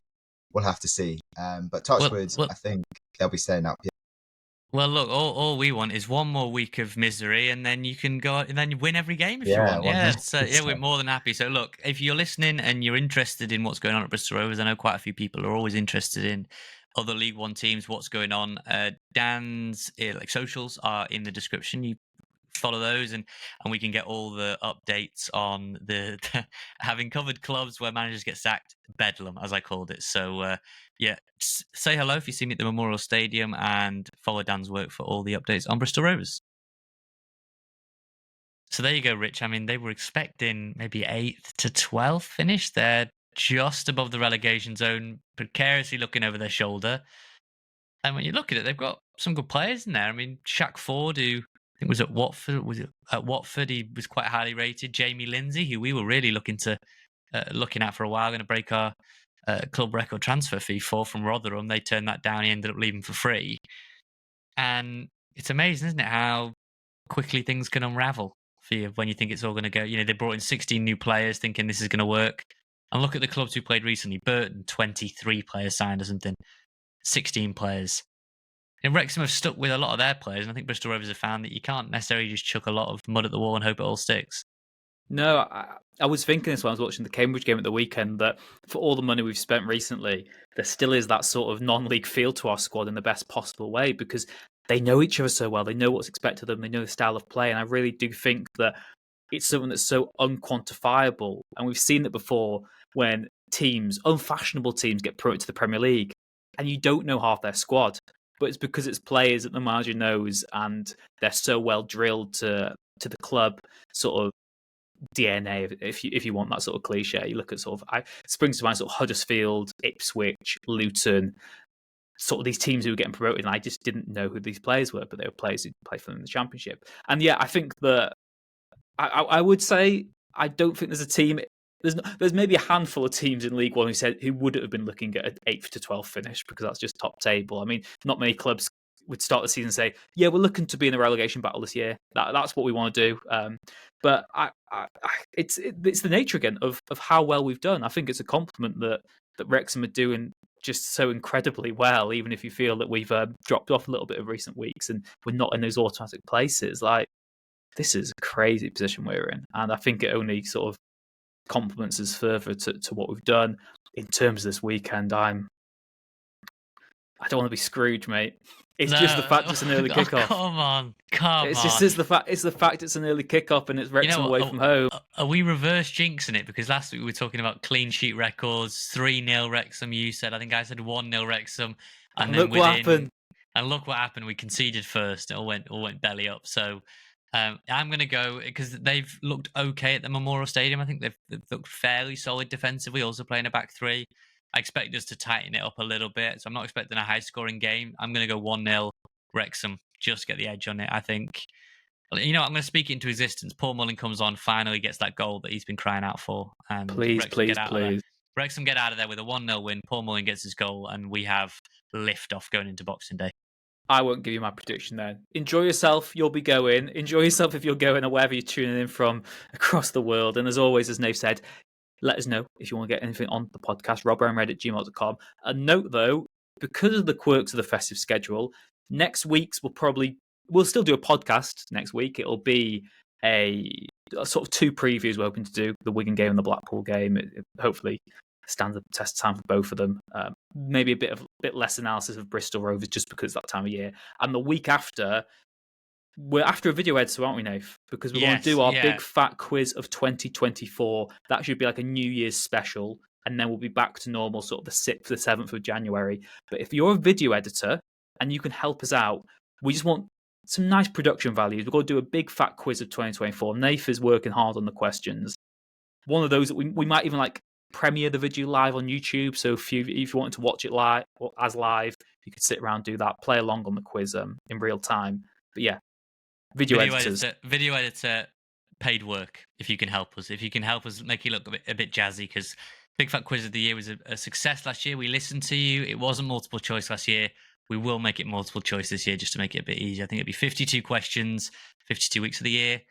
We'll have to see. But touch wood, I think they'll be staying up. Well, look, all we want is one more week of misery, and then you can go and then you win every game if you want. 100%. Yeah, so we're more than happy. So, look, if you're listening and you're interested in what's going on at Bristol Rovers, I know quite a few people are always interested in other League One teams, what's going on. Dan's socials are in the description. You follow those, and we can get all the updates on the having covered clubs where managers get sacked, bedlam as I called it. So say hello if you see me at the Memorial Stadium, and follow Dan's work for all the updates on Bristol Rovers. So there you go, Rich. I mean, they were expecting maybe 8th to 12th finish. They're just above the relegation zone, precariously looking over their shoulder. And when you look at it, they've got some good players in there. I mean, Shaq Ford, who I think was at Watford. He was quite highly rated. Jamie Lindsay, who we were really looking at for a while, going to break our club record transfer fee for from Rotherham. They turned that down. He ended up leaving for free. And it's amazing, isn't it, how quickly things can unravel for you when you think it's all going to go. They brought in 16 new players thinking this is going to work. And look at the clubs who played recently. Burton, 23 players signed or something. 16 players. And Wrexham have stuck with a lot of their players, and I think Bristol Rovers have found that you can't necessarily just chuck a lot of mud at the wall and hope it all sticks. No, I was thinking this when I was watching the Cambridge game at the weekend, that for all the money we've spent recently, there still is that sort of non-league feel to our squad in the best possible way, because they know each other so well. They know what's expected of them. They know the style of play. And I really do think that it's something that's so unquantifiable. And we've seen it before when unfashionable teams, get promoted to the Premier League, and you don't know half their squad. But it's because it's players that the manager knows, and they're so well drilled to the club sort of DNA, if you want that sort of cliche. You look at it springs to mind sort of Huddersfield, Ipswich, Luton, sort of these teams who were getting promoted, and I just didn't know who these players were, but they were players who played for them in the Championship. And yeah, I think that I would say I don't think there's a team. There's maybe a handful of teams in League One who would have been looking at an 8th to 12th finish, because that's just top table. I mean, not many clubs would start the season and say, yeah, we're looking to be in the relegation battle this year. That's what we want to do. But it's the nature again of how well we've done. I think it's a compliment that Wrexham are doing just so incredibly well, even if you feel that we've dropped off a little bit of recent weeks and we're not in those automatic places. Like, this is a crazy position we're in, and I think it only sort of compliments us further to what we've done. In terms of this weekend, I don't want to be Scrooge, mate. It's just the fact it's an early kickoff. Come on. It's the fact it's an early kickoff, and it's Wrexham away from home. Are we reverse jinxing it? Because last week we were talking about clean sheet records, 3-0 Wrexham. You said, I think I said 1-0 Wrexham, and then look what happened. And look what happened. We conceded first. It all went belly up. So I'm going to go, because they've looked okay at the Memorial Stadium. I think they've looked fairly solid defensively, also playing a back three. I expect us to tighten it up a little bit. So I'm not expecting a high-scoring game. I'm going to go 1-0 Wrexham, just get the edge on it, I think. You know, I'm going to speak it into existence. Paul Mullin comes on, finally gets that goal that he's been crying out for. And Please, Wrexham please, get out of there. please. Wrexham get out of there with a 1-0 win. Paul Mullin gets his goal, and we have lift off going into Boxing Day. I won't give you my prediction then. Enjoy yourself. You'll be going. Enjoy yourself if you're going or wherever you're tuning in from across the world. And as always, as Nave said, let us know if you want to get anything on the podcast, RobRyanRed@gmail.com. A note though, because of the quirks of the festive schedule, next week's we'll still do a podcast next week. It'll be a sort of 2 previews we're hoping to do, the Wigan game and the Blackpool game. It hopefully stands the test of time for both of them. Maybe a bit less analysis of Bristol Rovers just because that time of year. And the week after, we're after a video editor, aren't we, Nave? Because we want to do our big fat quiz of 2024. That should be like a New Year's special. And then we'll be back to normal sort of the 6th, the 7th of January. But if you're a video editor and you can help us out, we just want some nice production values. We're going to do a big fat quiz of 2024. Nath is working hard on the questions. One of those that we might even like premiere the video live on YouTube. So if you wanted to watch it live, you could sit around, do that, play along on the quiz in real time. But yeah, video editor, paid work. If you can help us, make you look a bit jazzy, because Big Fat Quiz of the Year was a success last year. We listened to you. It wasn't multiple choice last year. We will make it multiple choice this year just to make it a bit easier. I think it'll be 52 questions, 52 weeks of the year.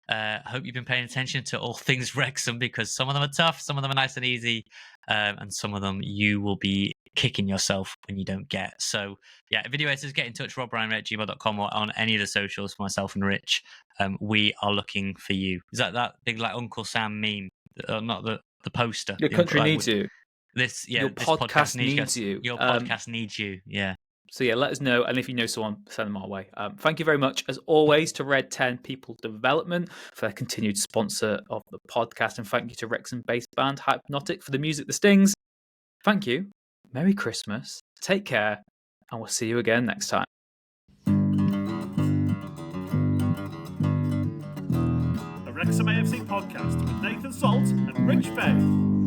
I hope you've been paying attention to all things Wrexham, because some of them are tough, some of them are nice and easy, and some of them you will be kicking yourself when you don't get. So yeah, video editors, get in touch, RobRyanRed@gmail.com, or on any of the socials for myself and Rich. We are looking for you. Is that big like Uncle Sam meme? Not the poster. Your country needs you. Your podcast needs you. Your podcast needs you. Yeah. So yeah, let us know, and if you know someone, send them our way. Thank you very much, as always, to Red 10 People Development for their continued sponsor of the podcast, and thank you to Wrexham-based band Hypnotic for the music that stings. Thank you. Merry Christmas. Take care, and we'll see you again next time. The Wrexham AFC podcast with Nathan Salt and Rich Faye.